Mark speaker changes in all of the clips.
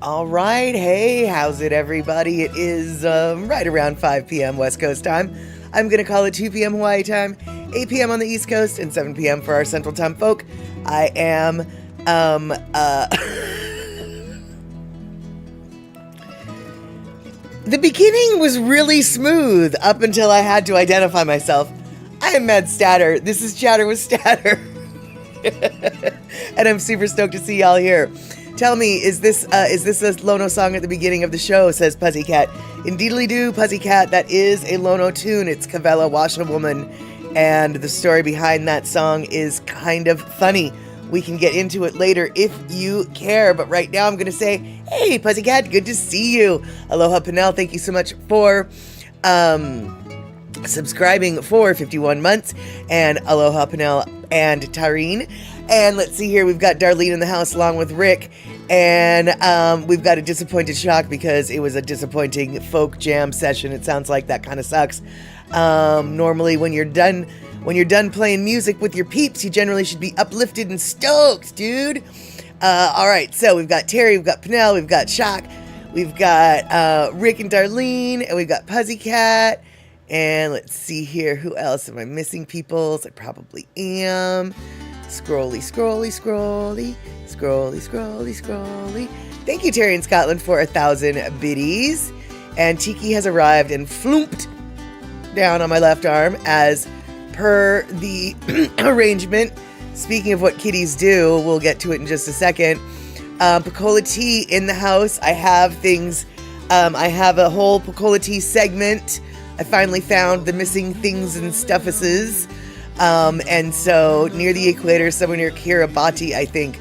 Speaker 1: All right, hey, how's it, everybody? It is right around 5 p.m. West Coast time. I'm going to call it 2 p.m. Hawaii time, 8 p.m. on the East Coast, and 7 p.m. for our Central Time folk. I am, The beginning was really smooth up until I had to identify myself. I am Mad Statter. This is Chatter with Statter. And I'm super stoked to see y'all here. Tell me, is this a Lono song at the beginning of the show, says Pussycat. Indeedly do, Pussycat, that is a Lono tune. It's Kavella Washerwoman, and the story behind that song is kind of funny. We can get into it later if you care, but right now I'm going to say, hey, Pussycat, good to see you. Aloha Pinnell, thank you so much for subscribing for 51 months, and Aloha Pinnell and Tareen. And let's see here, we've got Darlene in the house along with Rick, and we've got a disappointed Shock because it was a disappointing folk jam session. It sounds like that kind of sucks. Normally when you're done playing music with your peeps, you generally should be uplifted and stoked, dude. All right, so we've got Terry, we've got Pinnell, we've got Shock, we've got Rick and Darlene, and we've got Pussycat. And let's see here, who else? Am I missing people? I probably am. Scrolly, scrolly, scrolly, scrolly, scrolly, scrolly. Thank you, Terry in Scotland, for 1,000 biddies. And Tiki has arrived and floomped down on my left arm as per the arrangement. Speaking of what kitties do, we'll get to it in just a second. Pacola Tea in the house. I have things. I have a whole Pacola Tea segment. I finally found the missing things and stuffuses. And so near the equator, somewhere near Kiribati, I think.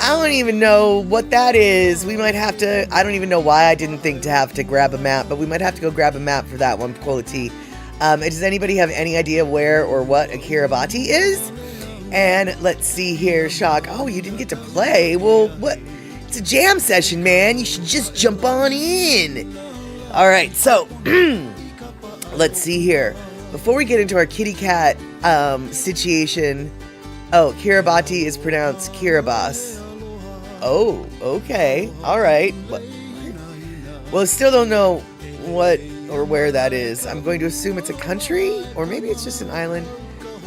Speaker 1: I don't even know what that is. We might have to, I don't even know why I didn't think to have to grab a map, but we might have to go grab a map for that one, Pacola Tea. Does anybody have any idea where or what a Kiribati is? And let's see here, Shock. Oh, you didn't get to play? Well, what? It's a jam session, man. You should just jump on in. All right, so let's see here. Before we get into our kitty cat situation, oh, Kiribati is pronounced Kiribati. Oh, okay, all right. Well, still don't know what or where that is. I'm going to assume it's a country, or maybe it's just an island.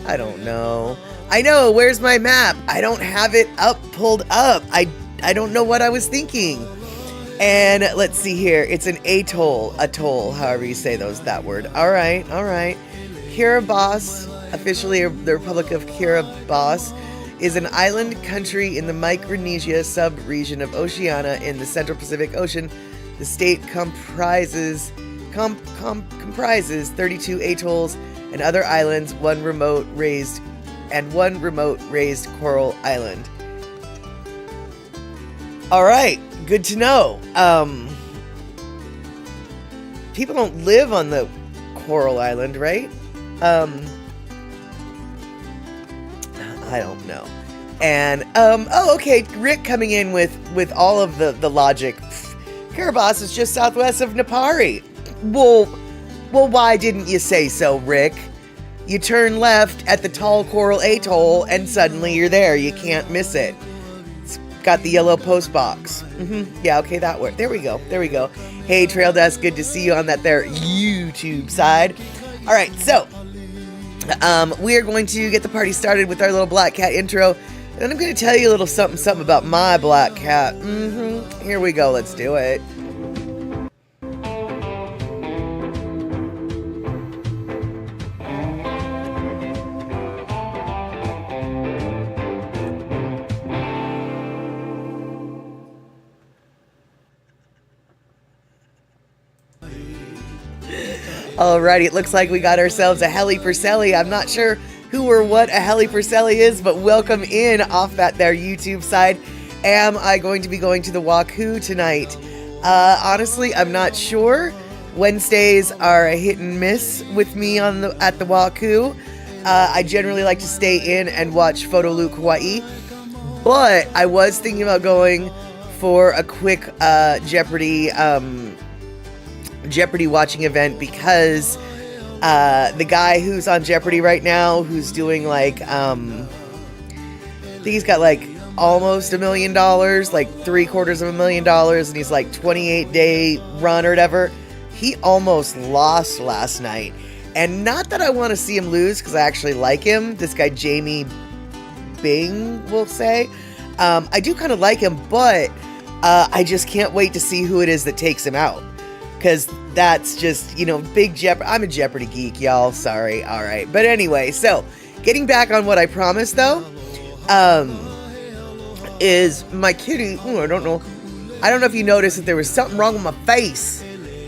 Speaker 1: I don't know. I know, where's my map? I don't have it pulled up. I don't know what I was thinking. And let's see here. It's an atoll, however you say that word. All right. Kiribati, officially the Republic of Kiribati, is an island country in the Micronesia sub-region of Oceania in the Central Pacific Ocean. The state comprises 32 atolls and other islands, one remote raised coral island. All right. Good to know. People don't live on the Coral Island, right? I don't know. And, okay, Rick coming in with all of the logic. Kiribati is just southwest of Napari. Well, why didn't you say so, Rick? You turn left at the tall Coral Atoll and suddenly you're there. You can't miss it. Got the yellow post box. Yeah, okay, that worked. There we go. Hey, Trail Dust, good to see you on that there YouTube side. All right, so we are going to get the party started with our little black cat intro, and I'm going to tell you a little something about my black cat. Here we go. Let's do it. Alrighty, it looks like we got ourselves a Heli Perselli. I'm not sure who or what a Heli Perselli is, but welcome in off that there YouTube side. Am I going to be going to the Waku tonight? Honestly, I'm not sure. Wednesdays are a hit and miss with me at the Waku. I generally like to stay in and watch Photo Luke Hawaii, but I was thinking about going for a quick Jeopardy watching event because the guy who's on Jeopardy right now, who's doing like, I think he's got like almost $1 million, like $750,000, and he's like 28-day run or whatever. He almost lost last night. And not that I want to see him lose, because I actually like him. This guy, Jamie Bing, will say. I do kind of like him, but I just can't wait to see who it is that takes him out. Because that's just, big Jeopardy. I'm a Jeopardy geek, y'all. Sorry. All right. But anyway, so getting back on what I promised, though, is my kitty. Ooh, I don't know if you noticed that there was something wrong with my face.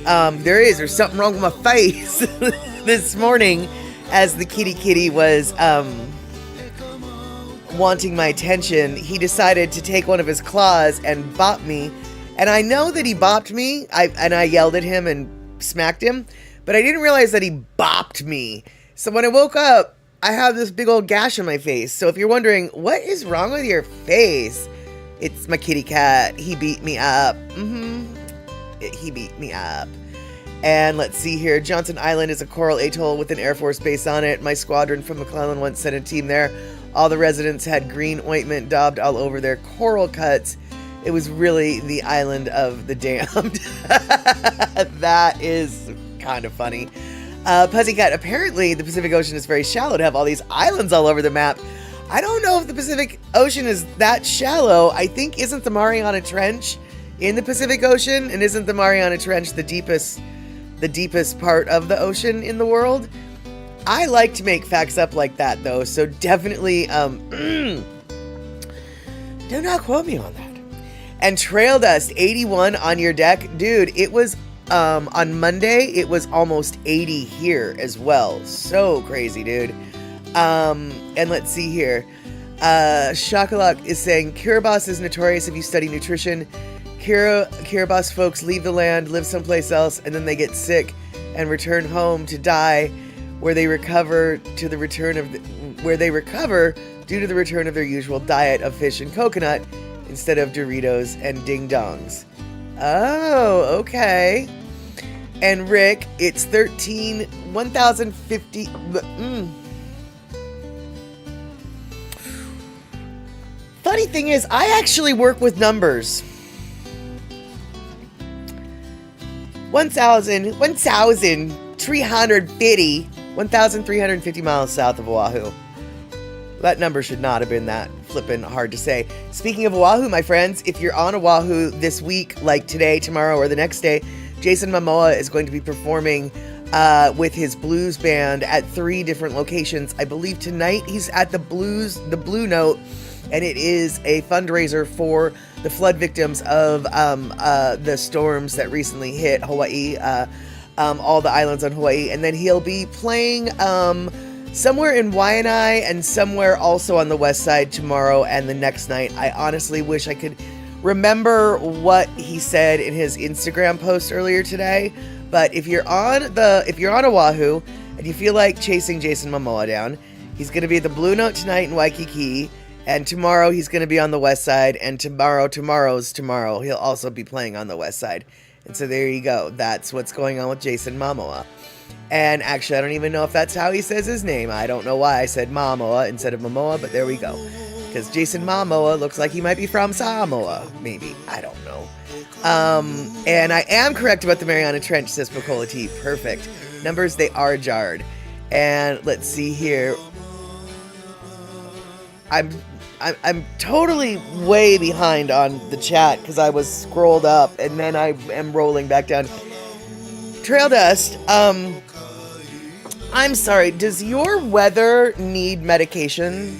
Speaker 1: There's something wrong with my face this morning as the kitty was wanting my attention. He decided to take one of his claws and bop me. And I know that he bopped me, I yelled at him and smacked him, but I didn't realize that he bopped me. So when I woke up, I have this big old gash on my face. So if you're wondering, what is wrong with your face? It's my kitty cat. He beat me up. He beat me up. And let's see here. Johnson Island is a coral atoll with an Air Force base on it. My squadron from McClellan once sent a team there. All the residents had green ointment daubed all over their coral cuts. It was really the island of the damned. That is kind of funny. Pussycat, apparently the Pacific Ocean is very shallow to have all these islands all over the map. I don't know if the Pacific Ocean is that shallow. I think, isn't the Mariana Trench in the Pacific Ocean? And isn't the Mariana Trench the deepest part of the ocean in the world? I like to make facts up like that, though. So definitely, do not quote me on that. And Trail Dust 81 on your deck. Dude, it was on Monday, it was almost 80 here as well. So crazy, dude. And let's see here. Shakalak is saying Kiribati is notorious if you study nutrition. Kiribati folks leave the land, live someplace else, and then they get sick and return home to die, where they recover due to the return of their usual diet of fish and coconut instead of Doritos and Ding Dongs. Oh, okay. And Rick, it's 1,050. Funny thing is, I actually work with numbers. 1,350 miles south of Oahu. That number should not have been that flippin' hard to say. Speaking of Oahu, my friends, if you're on Oahu this week, like today, tomorrow, or the next day, Jason Momoa is going to be performing with his blues band at 3 different locations. I believe tonight he's at the Blue Note, and it is a fundraiser for the flood victims of the storms that recently hit Hawaii, all the islands on Hawaii. And then he'll be playing somewhere in Waianae and somewhere also on the west side tomorrow and the next night. I honestly wish I could remember what he said in his Instagram post earlier today. But if you're on Oahu and you feel like chasing Jason Momoa down, he's going to be at the Blue Note tonight in Waikiki. And tomorrow he's going to be on the west side. And tomorrow, he'll also be playing on the west side. And so there you go. That's what's going on with Jason Momoa. And actually, I don't even know if that's how he says his name. I don't know why I said Momoa instead of Momoa, but there we go. Because Jason Momoa looks like he might be from Samoa, maybe. I don't know. And I am correct about the Mariana Trench, says Picola T. Perfect. Numbers, they are jarred. And let's see here. I'm totally way behind on the chat because I was scrolled up and then I am rolling back down. Trail Dust, I'm sorry, does your weather need medication?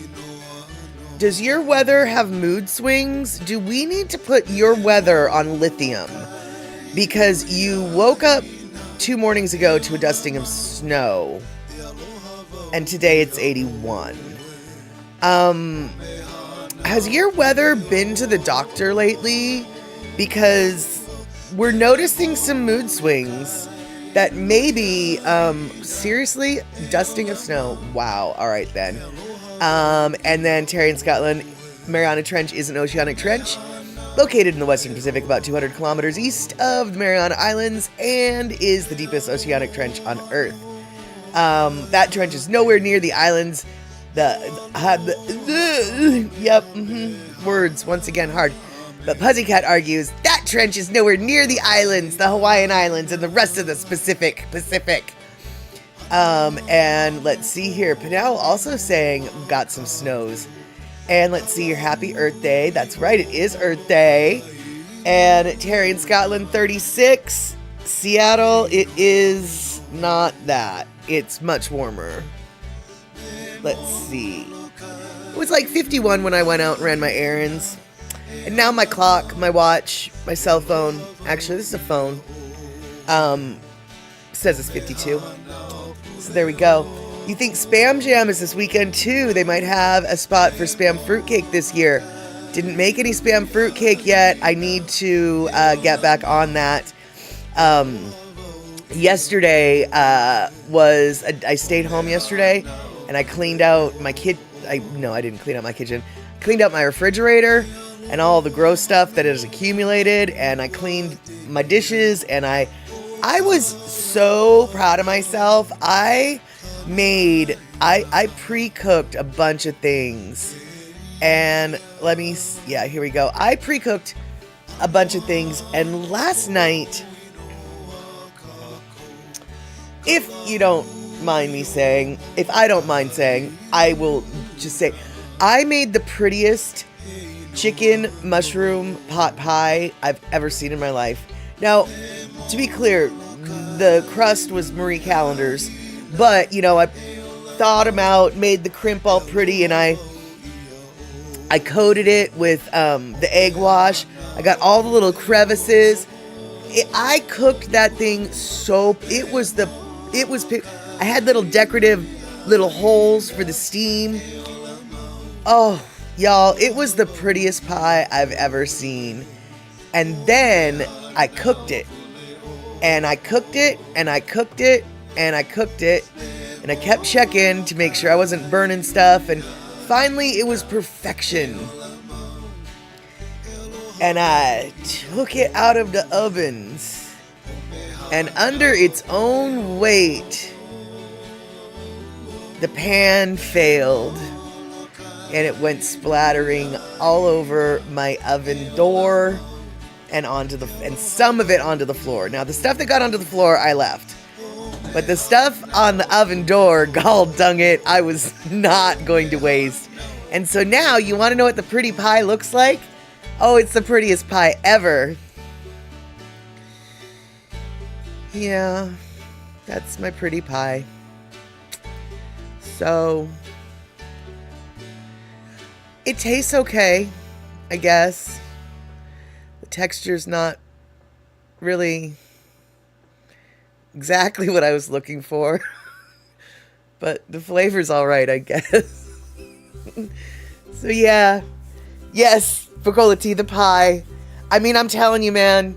Speaker 1: Does your weather have mood swings? Do we need to put your weather on lithium? Because you woke up 2 mornings ago to a dusting of snow, and today it's 81. Has your weather been to the doctor lately? Because we're noticing some mood swings that maybe, seriously, dusting of snow. Wow. All right, then. And then Terry in Scotland, Mariana Trench is an oceanic trench located in the Western Pacific about 200 kilometers east of the Mariana Islands and is the deepest oceanic trench on Earth. That trench is nowhere near the islands, Words, once again, hard. But Pussycat argues that trench is nowhere near the islands, the Hawaiian Islands, and the rest of the Pacific. And let's see here. Pinnell also saying got some snows. And let's see your Happy Earth Day. That's right, it is Earth Day. And Terry in Scotland, 36. Seattle, it is not that. It's much warmer. Let's see. It was like 51 when I went out and ran my errands. And now my clock, my watch, my cell phone, actually this is a phone, says it's 52. So there we go. You think Spam Jam is this weekend too? They might have a spot for Spam Fruitcake this year. Didn't make any Spam Fruitcake yet. I need to get back on that. Yesterday I stayed home yesterday and I cleaned out my I didn't clean out my kitchen. Cleaned out my refrigerator and all the gross stuff that has accumulated, and I cleaned my dishes, and I was so proud of myself. I pre-cooked a bunch of things, and here we go. I pre-cooked a bunch of things, and last night, if I don't mind saying, I will just say, I made the prettiest chicken mushroom pot pie I've ever seen in my life. Now, to be clear, the crust was Marie Callender's, but, I thawed them out, made the crimp all pretty, and I coated it with the egg wash. I got all the little crevices. I cooked that thing I had little decorative little holes for the steam. Oh, y'all, it was the prettiest pie I've ever seen. And then I cooked it. And I cooked it, and I cooked it, and I cooked it. And I kept checking to make sure I wasn't burning stuff. And finally, it was perfection. And I took it out of the ovens. And under its own weight, the pan failed. And it went splattering all over my oven door and some of it onto the floor. Now, the stuff that got onto the floor, I left. But the stuff on the oven door, gall dang it, I was not going to waste. And so now, you want to know what the pretty pie looks like? Oh, it's the prettiest pie ever. Yeah, that's my pretty pie. So, it tastes okay, I guess. The texture's not really exactly what I was looking for. But the flavor's alright, I guess. So yeah. Yes, Bacola tea, the pie. I mean, I'm telling you, man.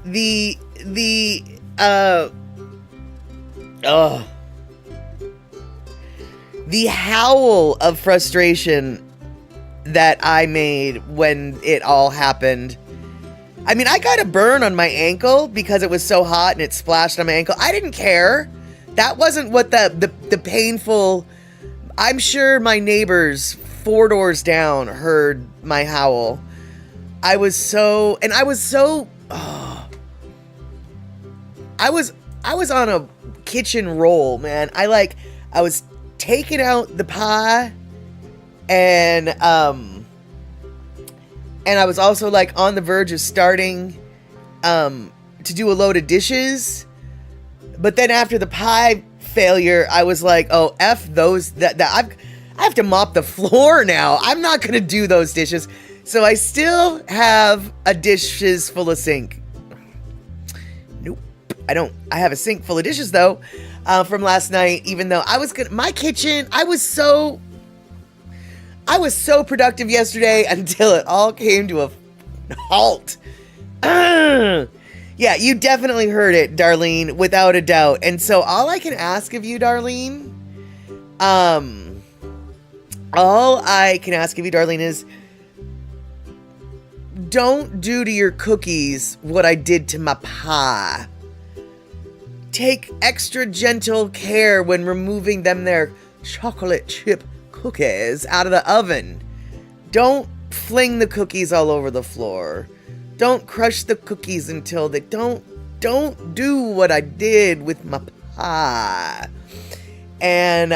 Speaker 1: The howl of frustration that I made when it all happened. I mean, I got a burn on my ankle because it was so hot and it splashed on my ankle. I didn't care. That wasn't what the painful... I'm sure my neighbors 4 doors down heard my howl. I was so... I was on a kitchen roll, man. I was taking out the pie, and I was also on the verge of starting to do a load of dishes. But then after the pie failure, I was like, oh, F those, I have to mop the floor now. I'm not going to do those dishes. So I still have a dishes full of sink. Nope, I don't. I have a sink full of dishes though, from last night, even though my kitchen, I was so productive yesterday until it all came to a halt. Yeah, you definitely heard it, Darlene, without a doubt. And so all I can ask of you, Darlene, is don't do to your cookies what I did to my pie. Take extra gentle care when removing them their chocolate chip cookies out of the oven. Don't fling the cookies all over the floor. Don't crush the cookies until they don't do what I did with my pie. And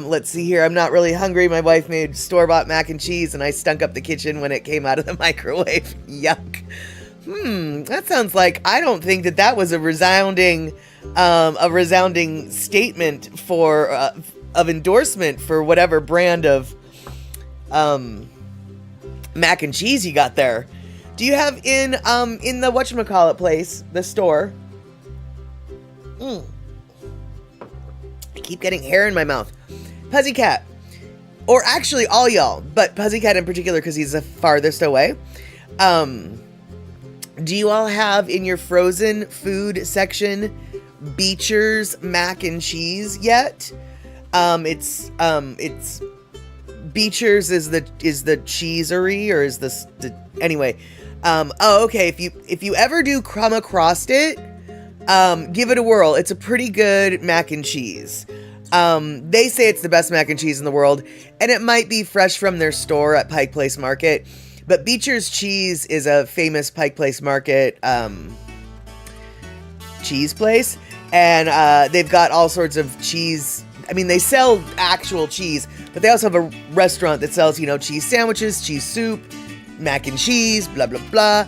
Speaker 1: let's see here. I'm not really hungry. My wife made store-bought mac and cheese, and I stunk up the kitchen when it came out of the microwave. Yuck. That sounds like, I don't think that was a resounding statement for of endorsement for whatever brand of mac and cheese you got there. Do you have in the whatchamacallit place, the store? I keep getting hair in my mouth. Puzzycat, or actually all y'all, but Puzzycat in particular because he's the farthest away. Do you all have in your frozen food section Beecher's mac and cheese yet? It's Beecher's is the cheesery, or is this the anyway? Okay. If you ever do come across it, give it a whirl. It's a pretty good mac and cheese. They say it's the best mac and cheese in the world, and it might be fresh from their store at Pike Place Market. But Beecher's Cheese is a famous Pike Place Market cheese place, and they've got all sorts of cheese. I mean, they sell actual cheese, but they also have a restaurant that sells, cheese sandwiches, cheese soup, mac and cheese, blah, blah, blah.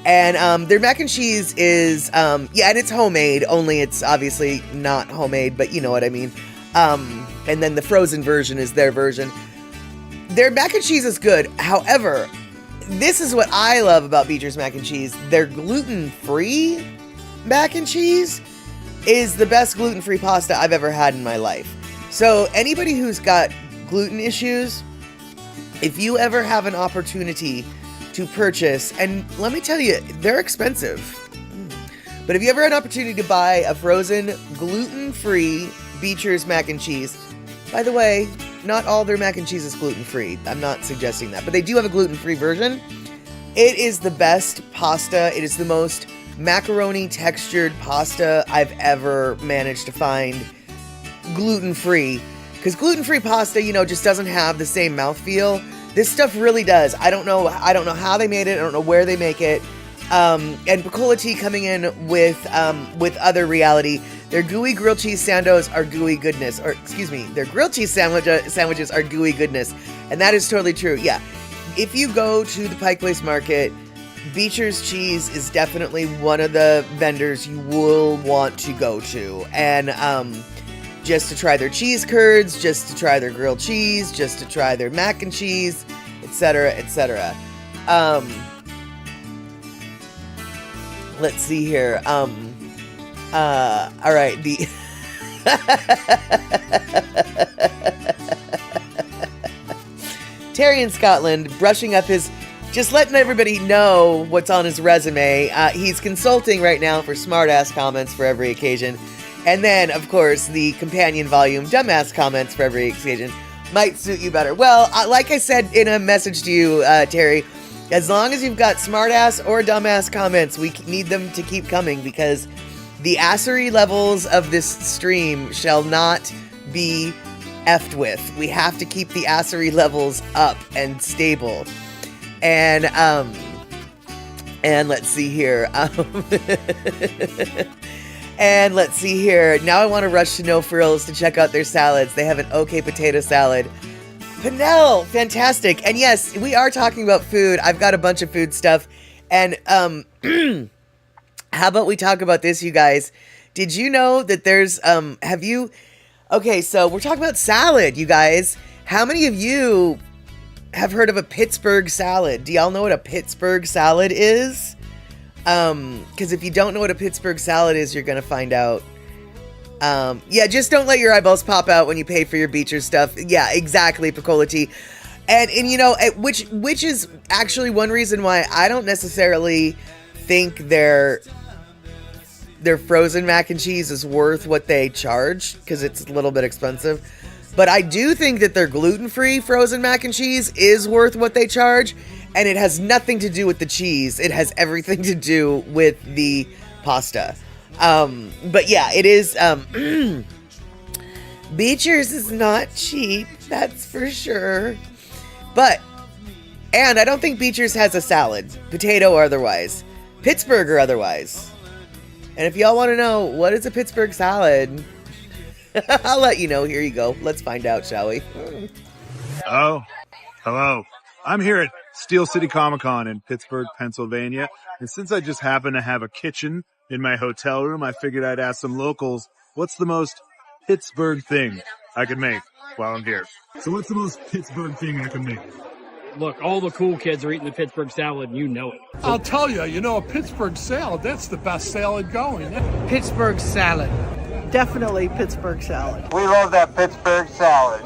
Speaker 1: And their mac and cheese is, and it's homemade, only it's obviously not homemade, but you know what I mean. And then the frozen version is their version. Their mac and cheese is good. However, this is what I love about Beecher's mac and cheese. Their gluten-free mac and cheese is the best gluten-free pasta I've ever had in my life. So anybody who's got gluten issues, if you ever have an opportunity to purchase, and let me tell you, they're expensive. But if you ever had an opportunity to buy a frozen gluten-free Beecher's mac and cheese, by the way, not all their mac and cheese is gluten-free. I'm not suggesting that, but they do have a gluten-free version. It is the best pasta. It is the most macaroni textured pasta I've ever managed to find gluten-free. Because gluten-free pasta, just doesn't have the same mouthfeel. This stuff really does. I don't know how they made it. I don't know where they make it. And Picola Tea coming in with other reality. Their gooey grilled cheese sandos are gooey goodness. Or, excuse me, their grilled cheese sandwiches are gooey goodness. And that is totally true. Yeah. If you go to the Pike Place Market, Beecher's Cheese is definitely one of the vendors you will want to go to. And just to try their cheese curds, just to try their grilled cheese, just to try their mac and cheese, etc., etc. Let's see here. All right. Terry in Scotland, brushing up just letting everybody know what's on his resume. He's consulting right now for smartass comments for every occasion. And then, of course, the companion volume, dumbass comments for every occasion, might suit you better. Well, like I said in a message to you, Terry, as long as you've got smartass or dumbass comments, we need them to keep coming, because the assery levels of this stream shall not be effed with. We have to keep the assery levels up and stable. And let's see here. And let's see here. Now I want to rush to No Frills to check out their salads. They have an okay potato salad. Pinnell, fantastic. And yes, we are talking about food. I've got a bunch of food stuff. And how about we talk about this, you guys? Did you know that there's okay, so we're talking about salad, you guys. How many of you have heard of a Pittsburgh salad? Do y'all know what a Pittsburgh salad is? Because if you don't know what a Pittsburgh salad is, you're gonna find out. Yeah, just don't let your eyeballs pop out when you pay for your Beecher stuff. Yeah, exactly, Picola Tea. And which is actually one reason why I don't necessarily think their frozen mac and cheese is worth what they charge, because it's a little bit expensive. But I do think that their gluten-free frozen mac and cheese is worth what they charge. And it has nothing to do with the cheese. It has everything to do with the pasta. But yeah, it is Beecher's is not cheap, that's for sure. And I don't think Beecher's has a salad, potato or otherwise, Pittsburgh or otherwise. And if y'all want to know what is a Pittsburgh salad, I'll let you know. Here you go. Let's find out, shall we?
Speaker 2: Oh, hello. I'm here at Steel City Comic Con in Pittsburgh, Pennsylvania. And since I just happen to have a kitchen in my hotel room, I figured I'd ask some locals, what's the most Pittsburgh thing I could make while I'm here? So what's the most Pittsburgh thing I can make?
Speaker 3: Look, all the cool kids are eating the Pittsburgh salad, and you know it.
Speaker 4: I'll tell you, a Pittsburgh salad, that's the best salad going.
Speaker 5: Pittsburgh salad. Definitely Pittsburgh salad.
Speaker 6: We love that Pittsburgh salad.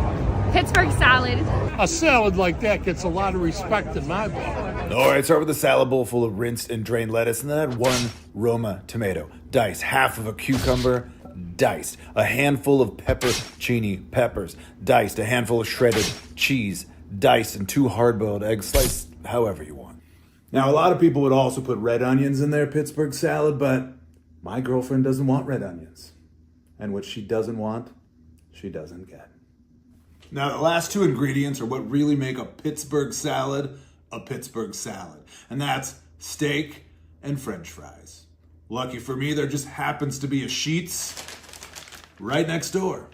Speaker 7: Pittsburgh salad.
Speaker 4: A salad like that gets a lot of respect in my book.
Speaker 8: All right, start with a salad bowl full of rinsed and drained lettuce, and then add 1 Roma tomato. Dice half of a cucumber, diced. A handful of pepperoncini peppers, diced. A handful of shredded cheese, diced, and 2 hard-boiled eggs, sliced however you want. Now, a lot of people would also put red onions in their Pittsburgh salad, but my girlfriend doesn't want red onions. And what she doesn't want, she doesn't get. Now, the last 2 ingredients are what really make a Pittsburgh salad, and that's steak and French fries. Lucky for me, there just happens to be a Sheetz right next door.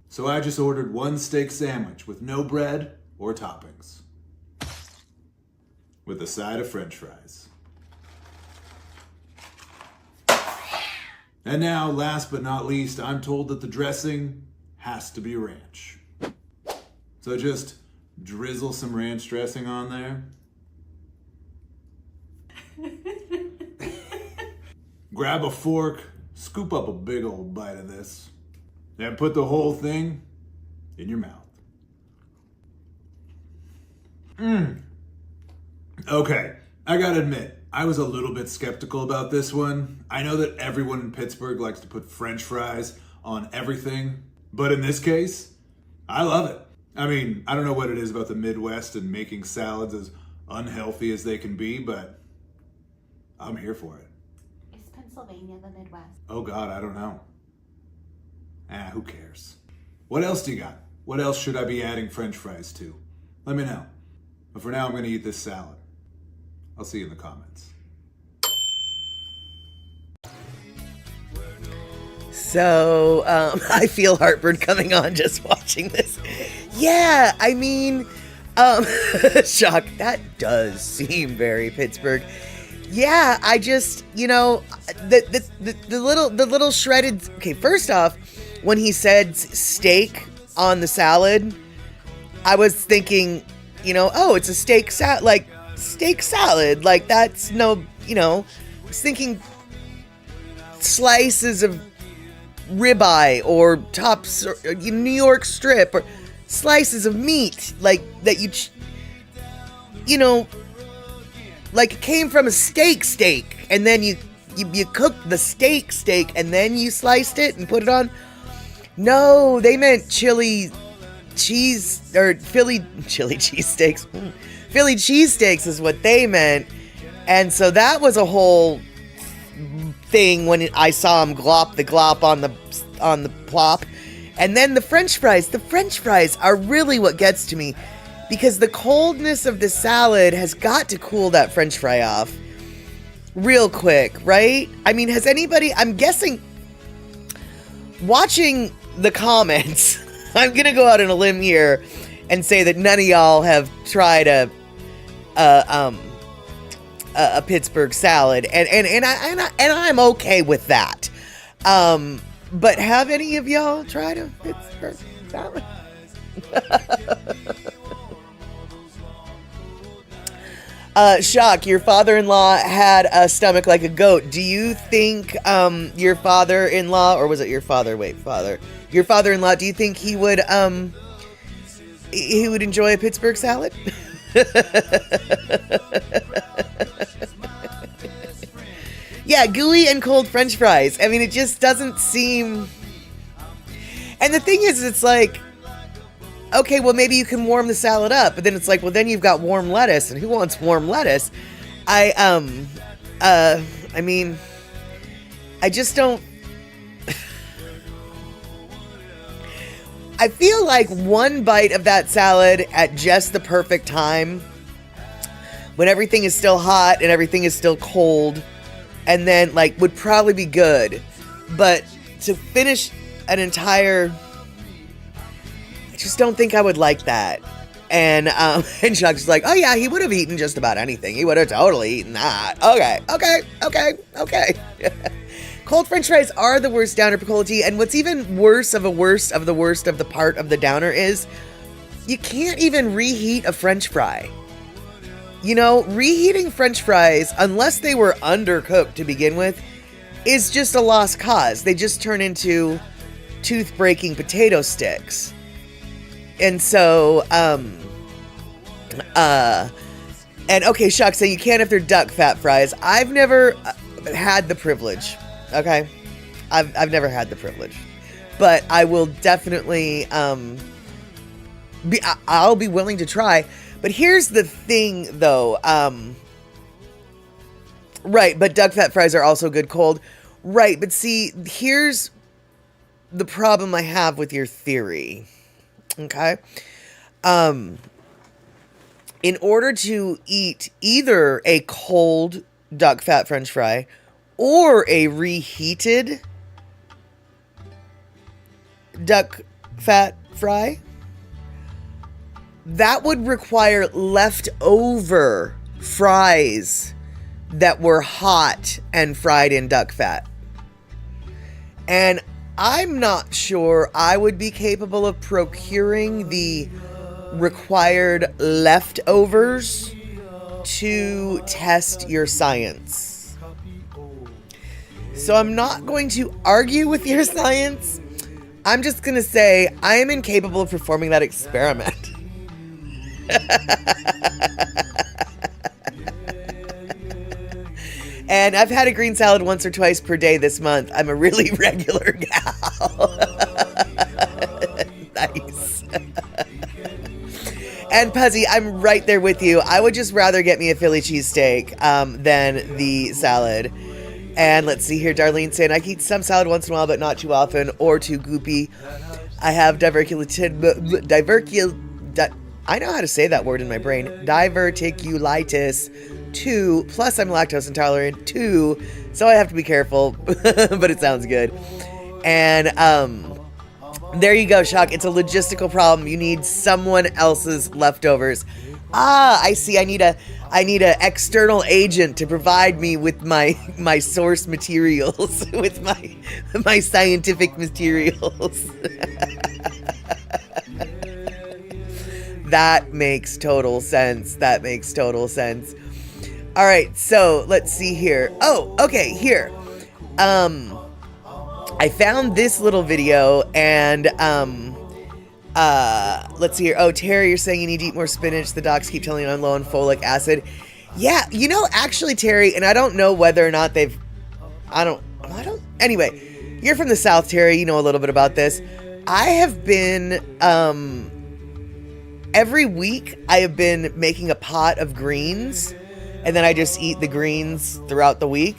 Speaker 8: So I just ordered 1 steak sandwich with no bread or toppings, with a side of French fries. And now, last but not least, I'm told that the dressing has to be ranch. So just drizzle some ranch dressing on there. Grab a fork, scoop up a big old bite of this, and put the whole thing in your mouth. Okay, I gotta admit, I was a little bit skeptical about this one. I know that everyone in Pittsburgh likes to put French fries on everything, but in this case, I love it. I mean, I don't know what it is about the Midwest and making salads as unhealthy as they can be, but I'm here for it.
Speaker 7: Is Pennsylvania the Midwest?
Speaker 8: Oh God, I don't know. Who cares? What else do you got? What else should I be adding French fries to? Let me know. But for now, I'm gonna eat this salad. I'll see you in the comments.
Speaker 1: So, I feel heartburn coming on just watching this. Yeah, I mean, shock, that does seem very Pittsburgh. Yeah, I just, the little shredded, okay, first off, when he said steak on the salad, I was thinking, it's a steak salad, like that's no, I was thinking slices of ribeye or tops or New York strip or slices of meat like that like it came from a steak and then you cooked the steak and then you sliced it and put it on. No, they meant Philly cheesesteaks. Philly cheesesteaks is what they meant. And so that was a whole thing when I saw him glop the glop on the plop. And then the French fries are really what gets to me, because the coldness of the salad has got to cool that French fry off real quick, right? I mean, has anybody, I'm guessing, watching the comments, I'm gonna go out on a limb here and say that none of y'all have tried a Pittsburgh salad, and I'm okay with that. But have any of y'all tried a Pittsburgh salad? Shock, your father-in-law had a stomach like a goat. Do you think your father-in-law, or was it your father? Wait, father. Your father-in-law, do you think he would enjoy a Pittsburgh salad? Yeah, gooey and cold French fries. I mean, it just doesn't seem... And the thing is, it's like, okay, well, maybe you can warm the salad up, but then it's like, well, then you've got warm lettuce, and who wants warm lettuce? I mean, I just don't... I feel like one bite of that salad at just the perfect time, when everything is still hot and everything is still cold, and then like would probably be good. But to finish an entire, I just don't think I would like that. And and Chuck's like, oh yeah, he would have eaten just about anything. He would have totally eaten that. Okay. Cold French fries are the worst downer, Picolity. And what's even worse of the worst of the part of the downer is you can't even reheat a French fry. You know, reheating French fries, unless they were undercooked to begin with, is just a lost cause. They just turn into tooth-breaking potato sticks. And so, and okay, Shock saying you can't if they're duck fat fries. I've never had the privilege, okay? I've never had the privilege. But I will definitely, I'll be willing to try. But here's the thing, though. Right, but duck fat fries are also good cold. Right, but see, here's the problem I have with your theory. Okay? In order to eat either a cold duck fat French fry or a reheated duck fat fry, that would require leftover fries that were hot and fried in duck fat. And I'm not sure I would be capable of procuring the required leftovers to test your science. So I'm not going to argue with your science. I'm just going to say I am incapable of performing that experiment. And I've had a green salad once or twice per day this month. I'm a really regular gal. Nice. And Puzzy, I'm right there with you. I would just rather get me a Philly cheesesteak than the salad. And let's see here, Darlene saying, I can eat some salad once in a while, but not too often or too goopy. I have I know how to say that word in my brain. Diverticulitis 2, plus I'm lactose intolerant 2, so I have to be careful, but it sounds good. And there you go, Shock. It's a logistical problem. You need someone else's leftovers. I see. I need a external agent to provide me with my source materials, with my scientific materials. That makes total sense. All right, so let's see here. Oh, okay, here. I found this little video, and let's see here. Oh, Terry, you're saying you need to eat more spinach. The docs keep telling you I'm low on folic acid. Yeah, you know, actually, Terry, and I don't know whether or not anyway, you're from the South, Terry. You know a little bit about this. I have been, every week I have been making a pot of greens, and then I just eat the greens throughout the week.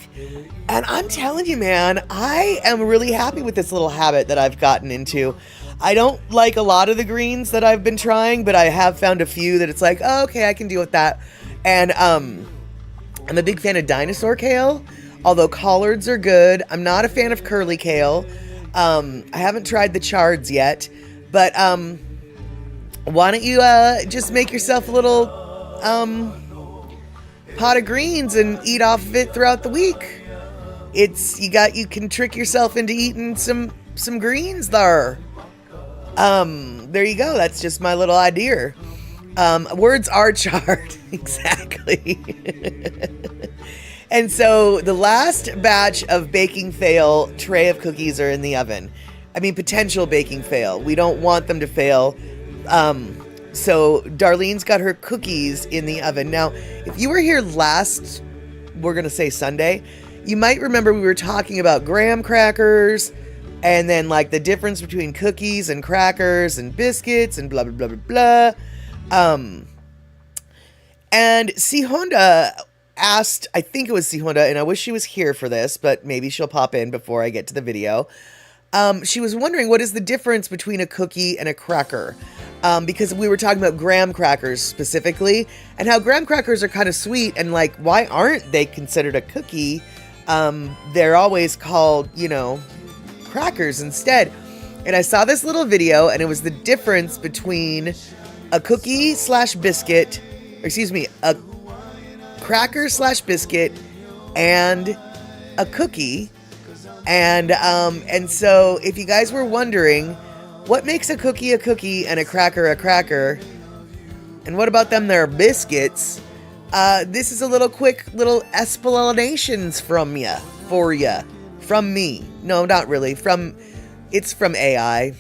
Speaker 1: And I'm telling you, man, I am really happy with this little habit that I've gotten into. I don't like a lot of the greens that I've been trying, but I have found a few that it's like, oh, okay, I can deal with that. And I'm a big fan of dinosaur kale, although collards are good. I'm not a fan of curly kale. I haven't tried the chards yet, but why don't you just make yourself a little pot of greens and eat off of it throughout the week. You can trick yourself into eating some greens there. There you go. That's just my little idea. Words are charred. Exactly. And so the last batch of baking fail tray of cookies are in the oven. I mean, potential baking fail. We don't want them to fail. So Darlene's got her cookies in the oven. Now, if you were here last, we're going to say Sunday, you might remember we were talking about graham crackers and then like the difference between cookies and crackers and biscuits and blah, blah, blah, blah, blah. And C. Honda asked, I think it was C. Honda, and I wish she was here for this, but maybe she'll pop in before I get to the video. She was wondering what is the difference between a cookie and a cracker. Because we were talking about graham crackers specifically, and how graham crackers are kind of sweet, and like, why aren't they considered a cookie? They're always called, crackers instead. And I saw this little video, and it was the difference between a cookie slash biscuit, a cracker slash biscuit, and a cookie. And so if you guys were wondering, what makes a cookie and a cracker, and what about them there biscuits? This is a little quick little explanations from me. No, not really. It's from AI.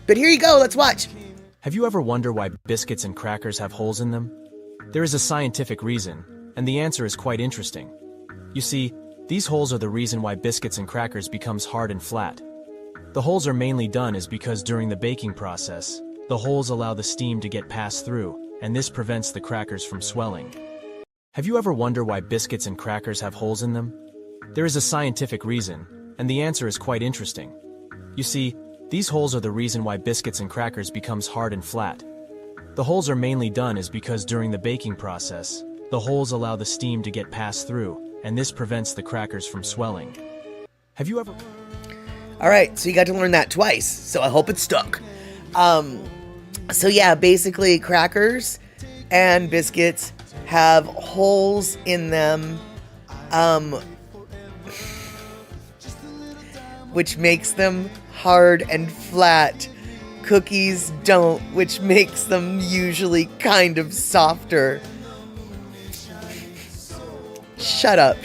Speaker 1: But here you go, let's watch.
Speaker 9: Have you ever wondered why biscuits and crackers have holes in them? There is a scientific reason, and the answer is quite interesting. You see, these holes are the reason why biscuits and crackers becomes hard and flat. The holes are mainly done is because during the baking process, the holes allow the steam to get passed through, and this prevents the crackers from swelling. Have you ever wondered why biscuits and crackers have holes in them? There is a scientific reason, and the answer is quite interesting. You see, these holes are the reason why biscuits and crackers becomes hard and flat. The holes are mainly done is because during the baking process, the holes allow the steam to get passed through, and this prevents the crackers from swelling. Have you ever...
Speaker 1: All right, so you got to learn that twice, so I hope it stuck. So yeah, basically crackers and biscuits have holes in them, which makes them hard and flat. Cookies don't, which makes them usually kind of softer. Shut up.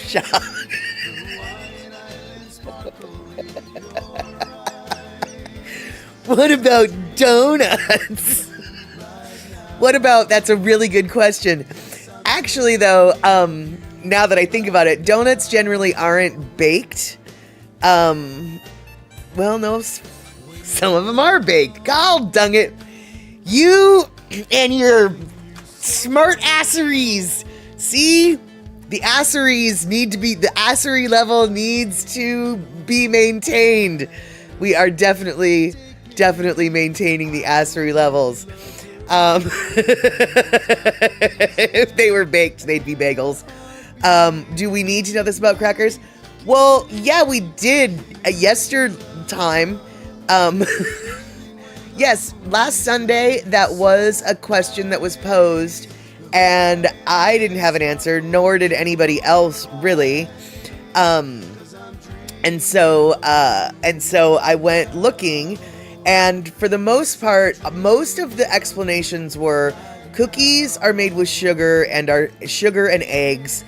Speaker 1: What about donuts? That's a really good question. Actually, though, now that I think about it, donuts generally aren't baked. Well, no, some of them are baked. God dang it. You and your smart asseries. See? The assery level needs to be maintained. We are definitely maintaining the assery levels. If they were baked, they'd be bagels. Do we need to know this about crackers? Well, yeah, we did yestertime. Yes, last Sunday, that was a question that was posed, and I didn't have an answer, nor did anybody else, really. And so I went looking, and for the most part, most of the explanations were cookies are made with sugar and eggs,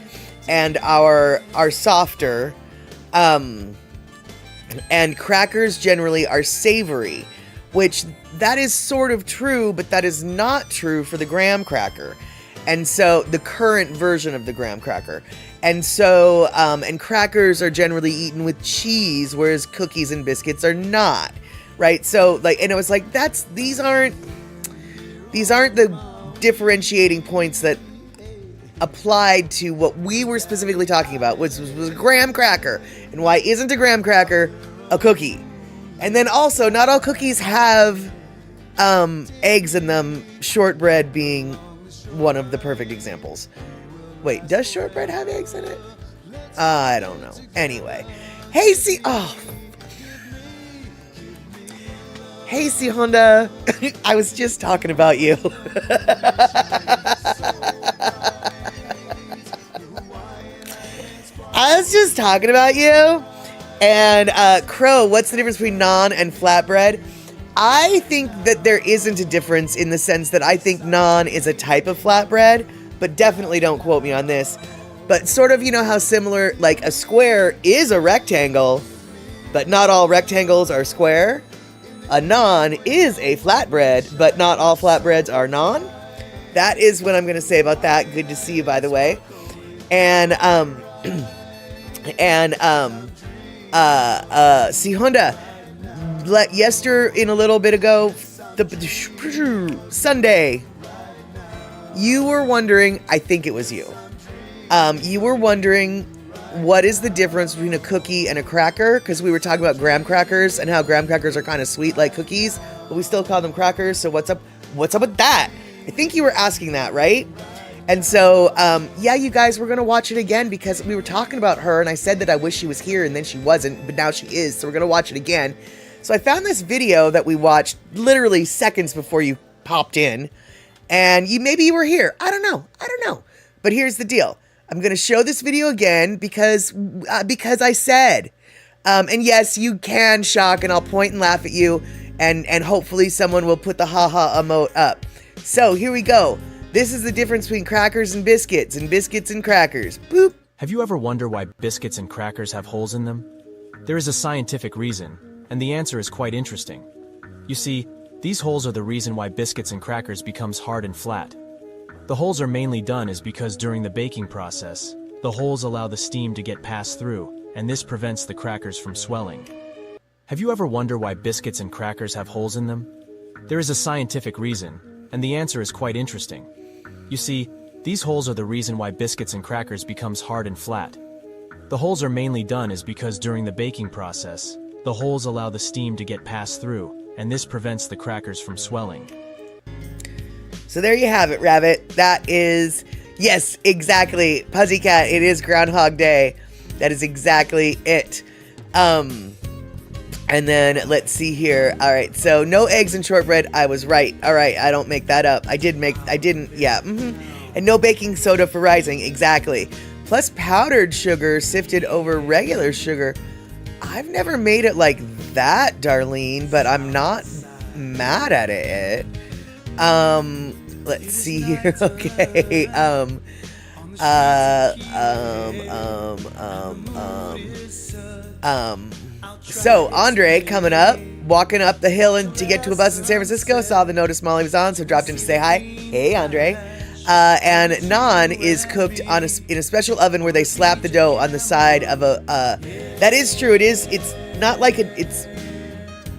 Speaker 1: and are softer. And crackers generally are savory, which that is sort of true, but that is not true for the graham cracker. And so the current version of the graham cracker. And so, and crackers are generally eaten with cheese, whereas cookies and biscuits are not, right? So like, and it was like, these aren't the differentiating points that applied to what we were specifically talking about, which was a graham cracker. And why isn't a graham cracker a cookie? And then also, not all cookies have eggs in them, shortbread being one of the perfect examples. Wait, does shortbread have eggs in it? I don't know. Anyway. Hey, Honda. I was just talking about you. I was just talking about you. And Crow, what's the difference between naan and flatbread? I think that there isn't a difference in the sense that I think naan is a type of flatbread, but definitely don't quote me on this. But sort of, you know how similar, like a square is a rectangle, but not all rectangles are square? A naan is a flatbread, but not all flatbreads are naan. That is what I'm going to say about that. Good to see you, by the way. And, see, Honda, in a little bit ago, Sunday, you were wondering, I think it was you, you were wondering what is the difference between a cookie and a cracker? Because we were talking about graham crackers and how graham crackers are kind of sweet like cookies, but we still call them crackers. So what's up with that? I think you were asking that, right? And so, yeah, you guys, we're going to watch it again because we were talking about her and I said that I wish she was here and then she wasn't, but now she is. So we're going to watch it again. So I found this video that we watched literally seconds before you popped in, and maybe you were here. I don't know. But here's the deal. I'm going to show this video again because I said, and yes, you can shock and I'll point and laugh at you and hopefully someone will put the haha emote up. So here we go. This is the difference between crackers and biscuits and crackers. Boop.
Speaker 9: Have you ever wondered why biscuits and crackers have holes in them? There is a scientific reason, and the answer is quite interesting. You see, these holes are the reason why biscuits and crackers becomes hard and flat. The holes are mainly done is because during the baking process, the holes allow the steam to get passed through, and this prevents the crackers from swelling. Have you ever wondered why biscuits and crackers have holes in them? There is a scientific reason, and the answer is quite interesting. You see, these holes are the reason why biscuits and crackers becomes hard and flat. The holes are mainly done is because during the baking process, the holes allow the steam to get passed through, and this prevents the crackers from swelling.
Speaker 1: So there you have it, Rabbit. That is, yes, exactly. Pussycat, it is Groundhog Day. That is exactly it. And then let's see here. All right, so no eggs and shortbread. I was right. All right, I don't make that up. I didn't, yeah. And no baking soda for rising. Exactly. Plus powdered sugar sifted over regular sugar. I've never made it like that, Darlene, but I'm not mad at it. Let's see here. Okay. So Andre coming up, walking up the hill and to get to a bus in San Francisco, saw the notice Molly was on, so dropped in to say hi. Hey, Andre. And naan is cooked in a special oven where they slap the dough on the side of a, that is true. It's not like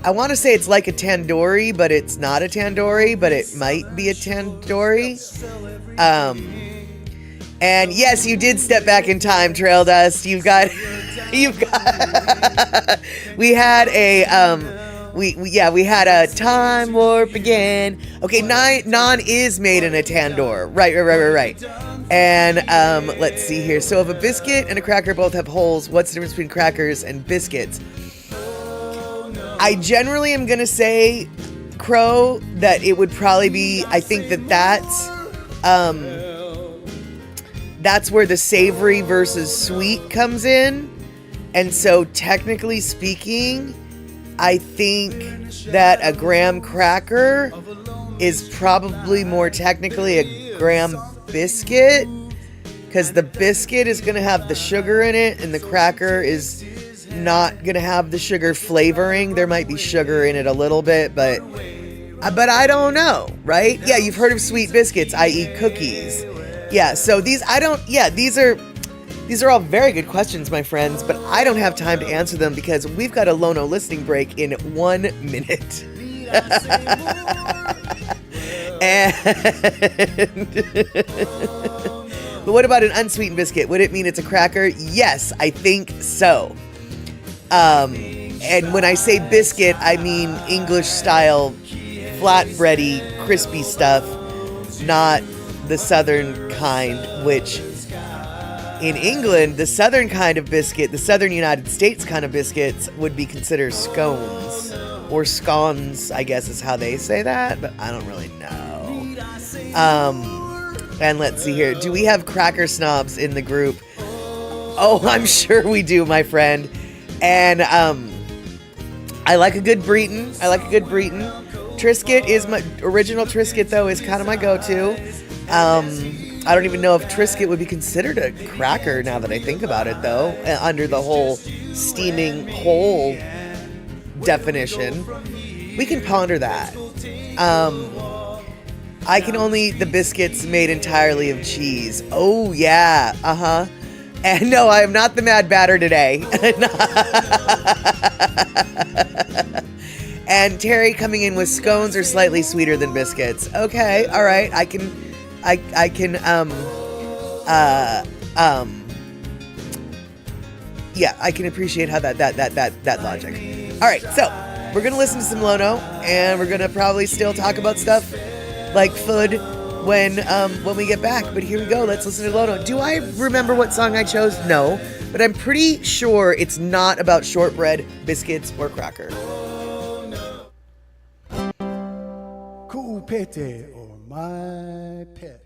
Speaker 1: I want to say it's like a tandoori, but it's not a tandoori, but it might be a tandoori. And yes, you did step back in time, Trail Dust. We had we had a time warp again. Okay, naan is made in a tandoor. Right. And let's see here. So if a biscuit and a cracker both have holes, what's the difference between crackers and biscuits? I generally am going to say, Crow, that it would probably be, I think that's where the savory versus sweet comes in. And so technically speaking, I think that a graham cracker is probably more technically a graham biscuit, because the biscuit is going to have the sugar in it and the cracker is not going to have the sugar flavoring. There might be sugar in it a little bit, but I don't know, right? Yeah, you've heard of sweet biscuits, i.e. cookies. Yeah, so these are all very good questions, my friends, but I don't have time to answer them because we've got a Lono listening break in 1 minute. But what about an unsweetened biscuit? Would it mean it's a cracker? Yes, I think so. And when I say biscuit, I mean English style flatbready, crispy stuff, not the southern kind, which in England, the southern kind of biscuit, the southern United States kind of biscuits would be considered scones, or scones, I guess is how they say that, but I don't really know. And let's see here. Do we have cracker snobs in the group? Oh, I'm sure we do, my friend. And I like a good Breton. Triscuit is my original Triscuit, though, is kind of my go-to. I don't even know if Triscuit would be considered a cracker now that I think about it, though, under the whole steaming hole definition. We can ponder that. I can only eat the biscuits made entirely of cheese. Oh, yeah. And no, I am not the mad batter today. And Terry coming in with scones are slightly sweeter than biscuits. Okay, all right. I can yeah, I can appreciate how that logic. All right, so we're gonna listen to some Lono, and we're gonna probably still talk about stuff like food when we get back. But here we go. Let's listen to Lono. Do I remember what song I chose? No, but I'm pretty sure it's not about shortbread, biscuits, or cracker.
Speaker 10: Cool pete or my pet.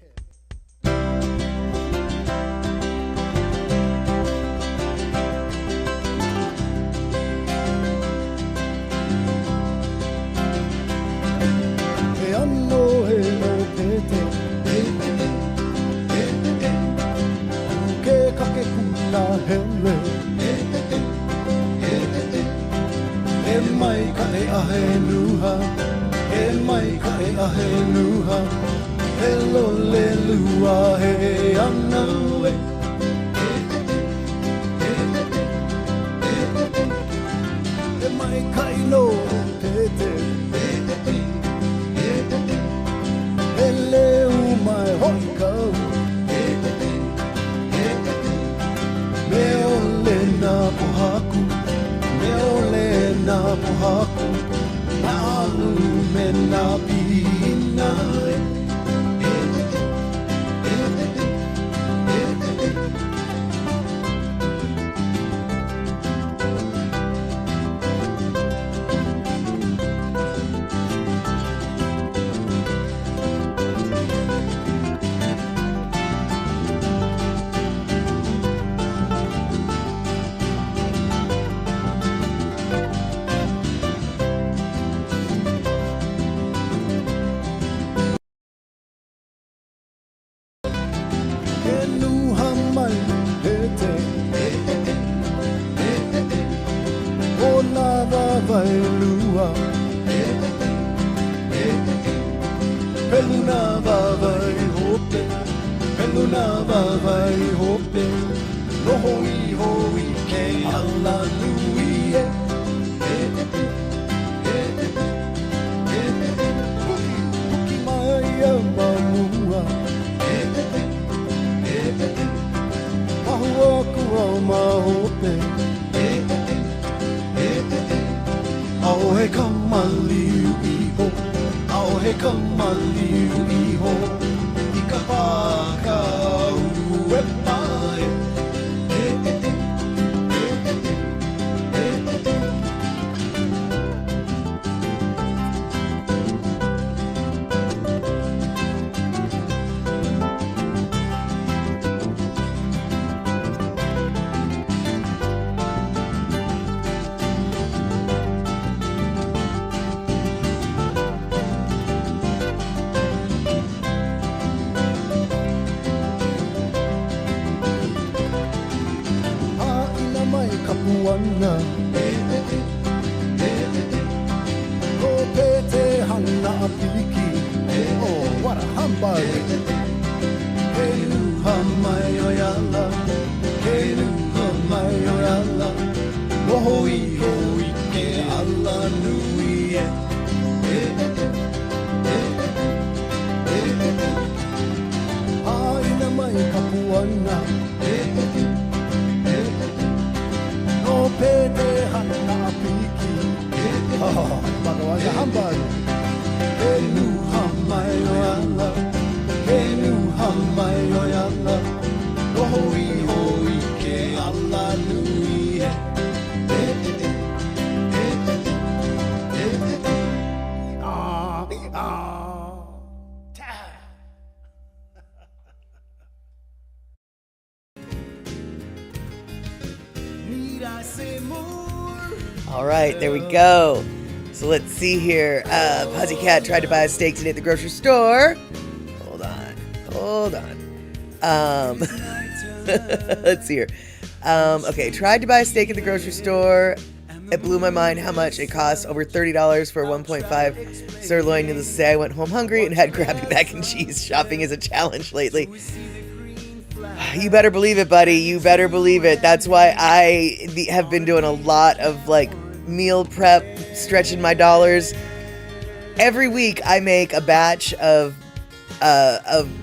Speaker 10: Hello, Lelua, hey, I'm no way. My Kaino, hello, my Hoiko, Meolena Pohaku, Meolena Pohaku, Nalu Menapina.
Speaker 1: All right, there we go. So let's see here. Pussycat tried to buy a steak today at the grocery store. Hold on. Let's see here. Okay, tried to buy a steak at the grocery store. It blew my mind how much it costs. Over $30 for 1.5 sirloin. Needless to say, I went home hungry and had crappy mac and cheese. Shopping is a challenge lately. You better believe it, buddy. You better believe it. That's why I have been doing a lot of like meal prep, stretching my dollars. Every week I make a batch of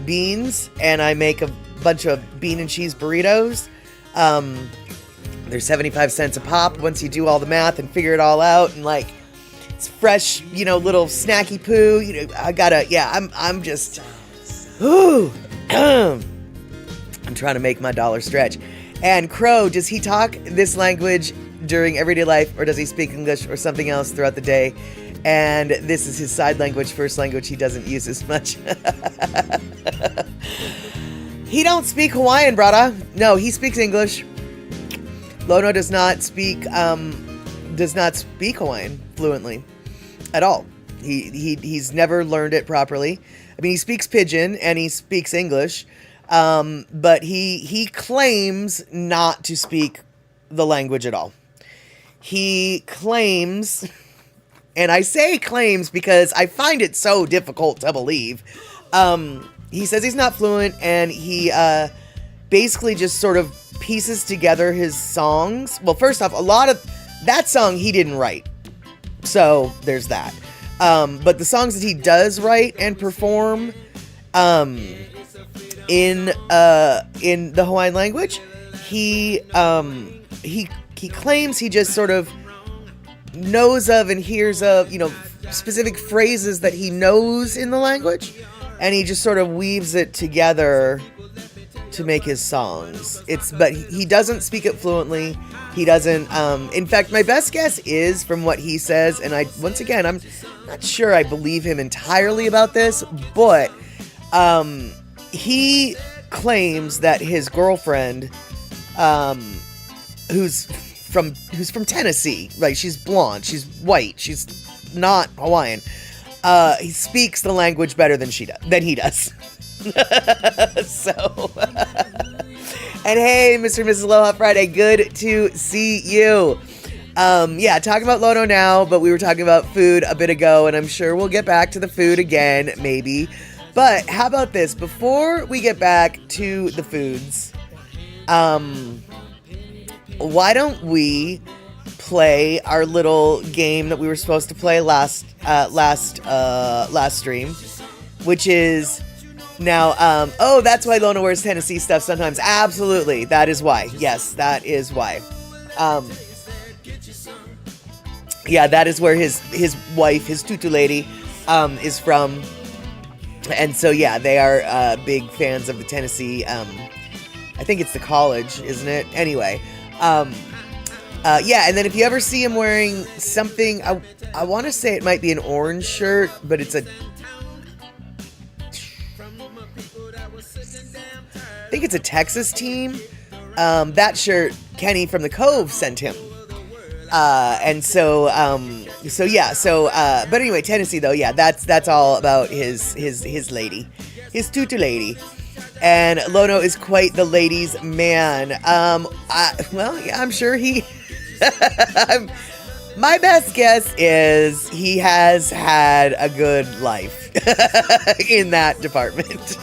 Speaker 1: beans, and I make a bunch of bean and cheese burritos. They're 75 cents a pop once you do all the math and figure it all out. And like, it's fresh, you know, little snacky poo. You know, I'm just, ooh, I'm trying to make my dollar stretch. And Crow, does he talk this language during everyday life, or does he speak English or something else throughout the day? And this is his side language, first language he doesn't use as much. He don't speak Hawaiian, brother. No, he speaks English. Lono does not speak Hawaiian fluently at all. He's never learned it properly. I mean, he speaks Pidgin and he speaks English, but he claims not to speak the language at all. He claims, and I say claims because I find it so difficult to believe. He says he's not fluent, and he basically just sort of pieces together his songs. Well, first off, a lot of that song he didn't write, so there's that. But the songs that he does write and perform in the Hawaiian language, he claims he just sort of knows of and hears of, you know, specific phrases that he knows in the language, and he just sort of weaves it together to make his songs. But he doesn't speak it fluently. He doesn't, in fact, my best guess is from what he says, and I'm not sure I believe him entirely about this, but, he claims that his girlfriend, who's from Tennessee, right? She's blonde, she's white, she's not Hawaiian. He speaks the language better than he does. So, and hey, Mr. and Mrs. Aloha Friday, good to see you. Talking about Lono now, but we were talking about food a bit ago, and I'm sure we'll get back to the food again, maybe. But how about this? Before we get back to the foods, why don't we play our little game that we were supposed to play last stream, which is now, that's why Lono wears Tennessee stuff sometimes. Absolutely. That is why. Yes, that is why. That is where his wife, his tutu lady, is from. And so, they are big fans of the Tennessee, I think it's the college, isn't it? Anyway, and then if you ever see him wearing something, I want to say it might be an orange shirt, but it's I think it's a Texas team. That shirt, Kenny from the Cove sent him. But anyway, Tennessee though, that's all about his lady, his tutu lady. And Lono is quite the ladies' man. I'm sure he, my best guess is he has had a good life in that department.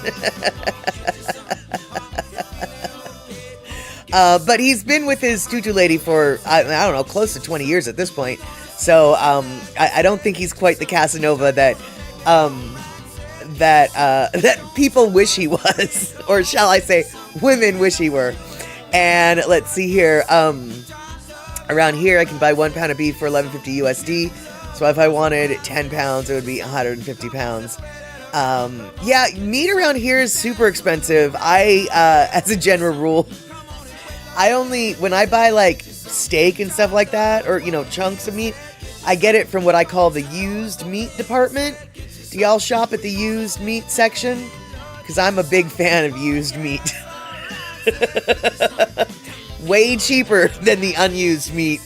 Speaker 1: But he's been with his tutu lady for, I don't know, close to 20 years at this point. So, I don't think he's quite the Casanova that people wish he was, or shall I say, women wish he were. And let's see here, around here, I can buy 1 pound of beef for $11.50 USD. So if I wanted 10 pounds, it would be 150 pounds. Meat around here is super expensive. As a general rule, when I buy like steak and stuff like that, or, chunks of meat, I get it from what I call the used meat department. Do y'all shop at the used meat section? Because I'm a big fan of used meat. Way cheaper than the unused meat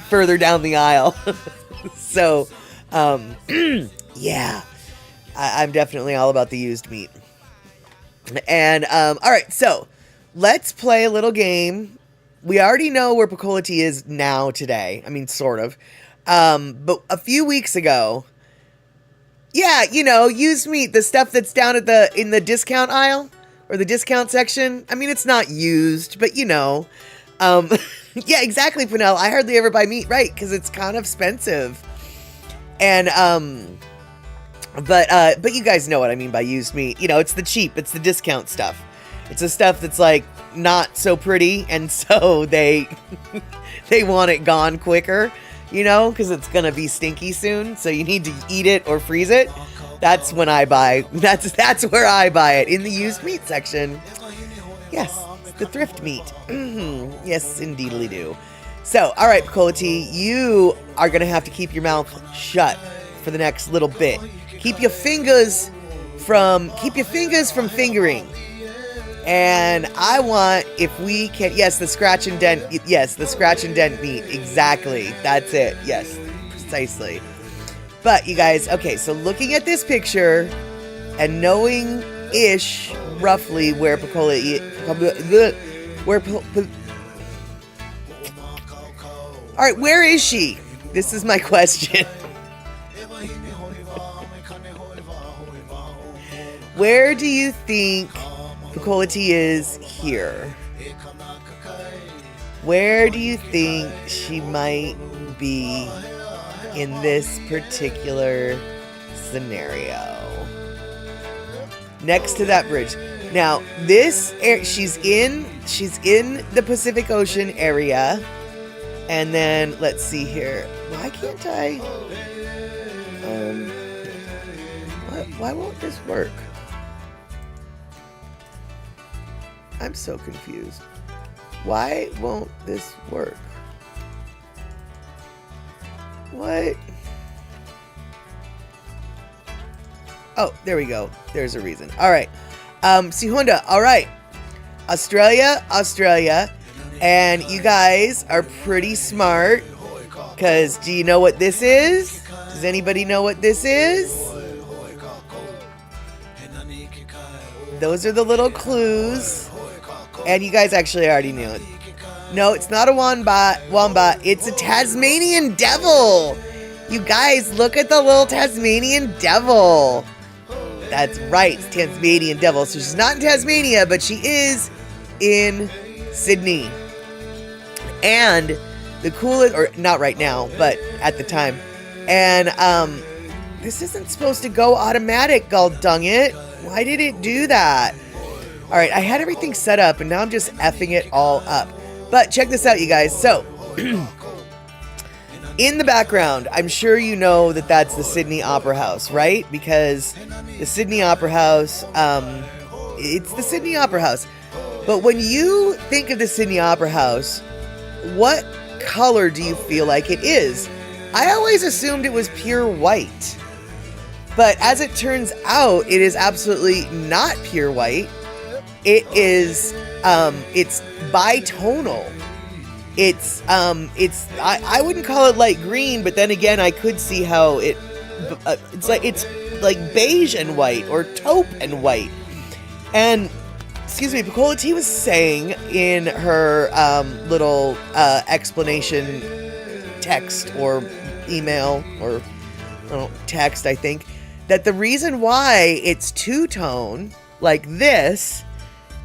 Speaker 1: further down the aisle. So, I'm definitely all about the used meat. And, all right, so let's play a little game. We already know where Pakolati is now today. I mean, sort of. But a few weeks ago, used meat, the stuff that's down in the discount aisle or the discount section. I mean, it's not used, but exactly, Pinnell. I hardly ever buy meat, right? Because it's kind of expensive. And, but you guys know what I mean by used meat. It's the cheap, it's the discount stuff. It's the stuff that's like, not so pretty, and so they want it gone quicker, because it's gonna be stinky soon. So you need to eat it or freeze it. That's when I buy. That's where I buy it, in the used meat section. Yes, the thrift meat. Yes, indeedly do. So, all right, Picola T, you are gonna have to keep your mouth shut for the next little bit. Keep your fingers from fingering. And I want, if we can, yes, the scratch and dent meat. Exactly. That's it. Yes, precisely. But you guys, okay, so looking at this picture and knowing-ish roughly where all right, where is she? This is my question. Where do you think Picola T is here? Where do you think she might be in this particular scenario? Next to that bridge. Now, she's in the Pacific Ocean area. And then let's see here. Why can't I? Why won't this work? I'm so confused. Why won't this work? What? Oh, there we go. There's a reason. All right. Sihunda. All right. Australia. And you guys are pretty smart. Because do you know what this is? Does anybody know what this is? Those are the little clues. And you guys actually already knew it. No, it's not a wombat. It's a Tasmanian devil. You guys, look at the little Tasmanian devil. That's right, it's Tasmanian devil. So she's not in Tasmania, but she is in Sydney. And the coolest, or not right now, but at the time. And this isn't supposed to go automatic, gall dung it. Why did it do that? All right, I had everything set up, and now I'm just effing it all up. But check this out, you guys. So, in the background, I'm sure you know that that's the Sydney Opera House, right? Because the Sydney Opera House, it's the Sydney Opera House. But when you think of the Sydney Opera House, what color do you feel like it is? I always assumed it was pure white. But as it turns out, it is absolutely not pure white. It is, it's bitonal. I wouldn't call it light green, but then again, I could see how it's like beige and white, or taupe and white. And, excuse me, Picola T was saying in her little explanation text or email, or text, I think, that the reason why it's two-tone like this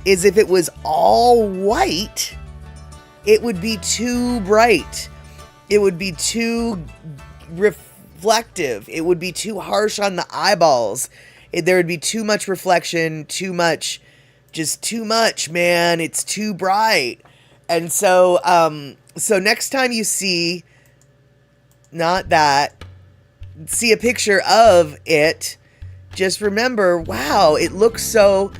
Speaker 1: is if it was all white, it would be too bright. It would be too reflective. It would be too harsh on the eyeballs. There would be too much reflection, too much, man. It's too bright. And so, so next time you see, see a picture of it, just remember, wow, it looks so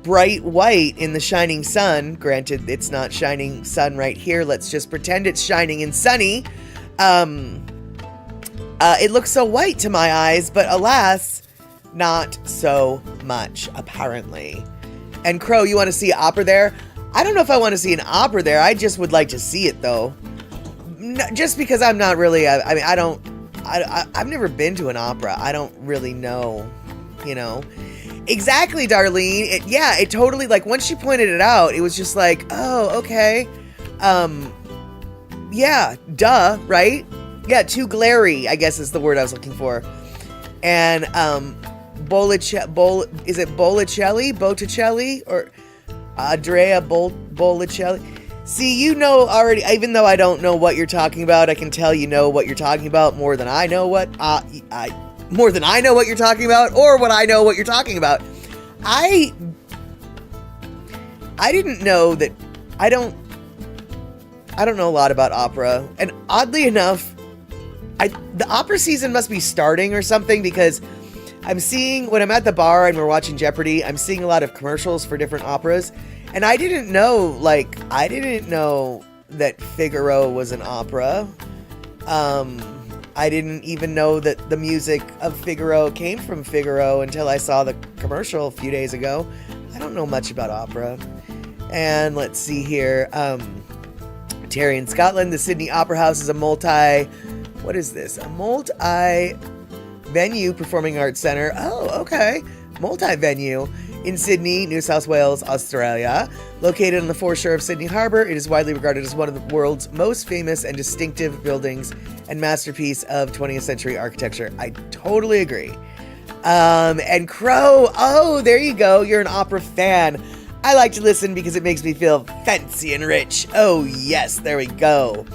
Speaker 1: bright white in the shining sun. Granted, it's not shining sun right here. Let's just pretend it's shining and sunny. It looks so white to my eyes, but alas, not so much, apparently. And Crow, you want to see opera there? I don't know if I want to see an opera there. I just would like to see it, though. Just because I'm not really, I've never been to an opera. I don't really know, Exactly, Darlene. It totally, like, once she pointed it out, it was just like, oh, okay. Yeah, duh, right? Yeah, too glary, I guess is the word I was looking for. And, Botticelli? Or Andrea Botticelli? See, you know already, even though I don't know what you're talking about, I can tell you know what you're talking about more than I know what you're talking about, or what I know what you're talking about. I I didn't know that. I don't know a lot about opera, and oddly enough, the opera season must be starting or something, because I'm seeing, when I'm at the bar and we're watching Jeopardy, I'm seeing a lot of commercials for different operas, and I didn't know that Figaro was an opera. I didn't even know that the music of Figaro came from Figaro until I saw the commercial a few days ago. I don't know much about opera. And let's see here. Terry in Scotland, the Sydney Opera House is a multi-venue performing arts center. Oh, okay. Multi-venue in Sydney, New South Wales, Australia. Located on the foreshore of Sydney Harbour, it is widely regarded as one of the world's most famous and distinctive buildings and masterpiece of 20th century architecture. I totally agree. And Crow, oh, there you go. You're an opera fan. I like to listen because it makes me feel fancy and rich. Oh, yes, there we go.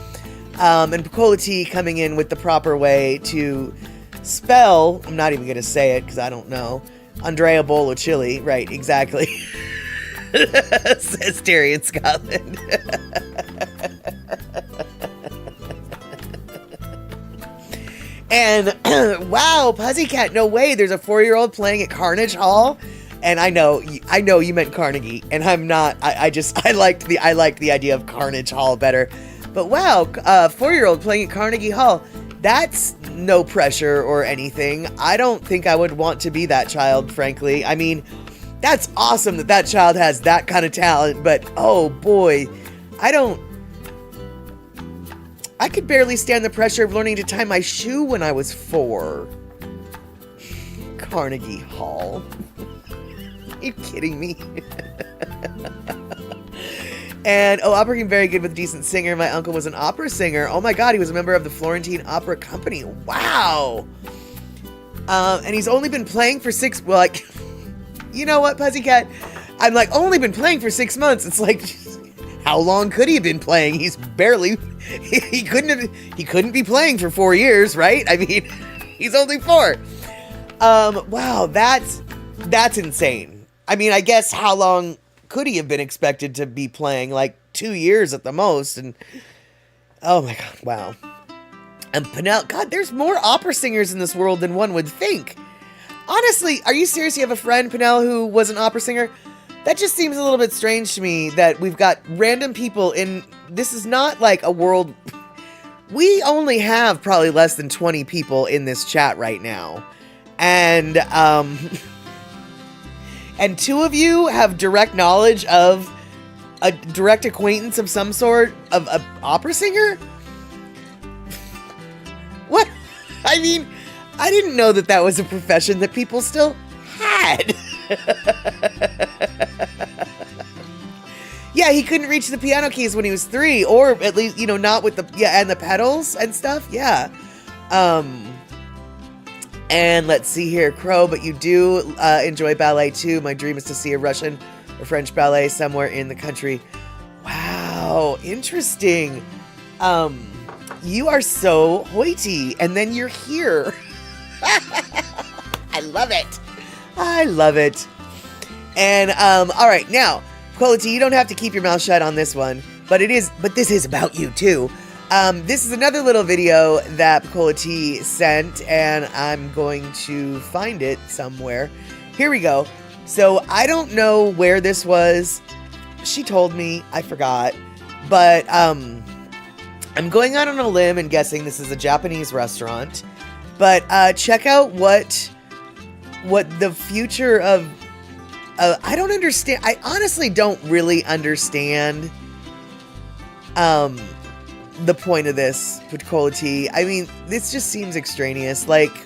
Speaker 1: And Picola T coming in with the proper way to spell, I'm not even going to say it because I don't know, Andrea Bocelli. Right, exactly. Says Terry in Scotland. And wow, Pussycat, no way, there's a 4-year-old playing at Carnegie Hall. And I know you meant Carnegie, and I'm not. I liked the idea of Carnegie Hall better. But wow, 4-year-old playing at Carnegie Hall. That's no pressure or anything. I don't think I would want to be that child, frankly. I mean, that's awesome that child has that kind of talent, but oh boy, I could barely stand the pressure of learning to tie my shoe when I was 4. Carnegie Hall. Are you kidding me? And, opera became very good with a decent singer. My uncle was an opera singer. Oh my God, he was a member of the Florentine Opera Company. Wow. And he's only been playing for 6, well, like, you know what, Pussycat? I'm like, only been playing for 6 months. It's like, how long could he have been playing? He's barely, he couldn't be playing for 4 years, right? I mean, he's only 4. Wow, that's insane. I mean, I guess how long could he have been expected to be playing? Like 2 years at the most. And oh my God, wow. And Penel, God, there's more opera singers in this world than one would think. Honestly, are you serious? You have a friend, Penel, who was an opera singer? That just seems a little bit strange to me that we've got random people in. This is not like a world. We only have probably less than 20 people in this chat right now. And, and 2 of you have direct knowledge of a direct acquaintance of some sort of an opera singer? What? I mean, I didn't know that was a profession that people still had. Yeah, he couldn't reach the piano keys when he was 3, or at least, not with and the pedals and stuff. Yeah. And let's see here, Crow, but you do enjoy ballet too. My dream is to see a Russian or French ballet somewhere in the country. Wow, interesting. You are so hoity, and then you're here. I love it. I love it. And all right, now, Quality, you don't have to keep your mouth shut on this one, but this is about you too. This is another little video that Picola T sent, and I'm going to find it somewhere. Here we go. So I don't know where this was. She told me, I forgot. But I'm going out on a limb and guessing this is a Japanese restaurant. But check out what the future of I don't understand. I honestly don't really understand the point of this, Picola T. I mean, this just seems extraneous. Like,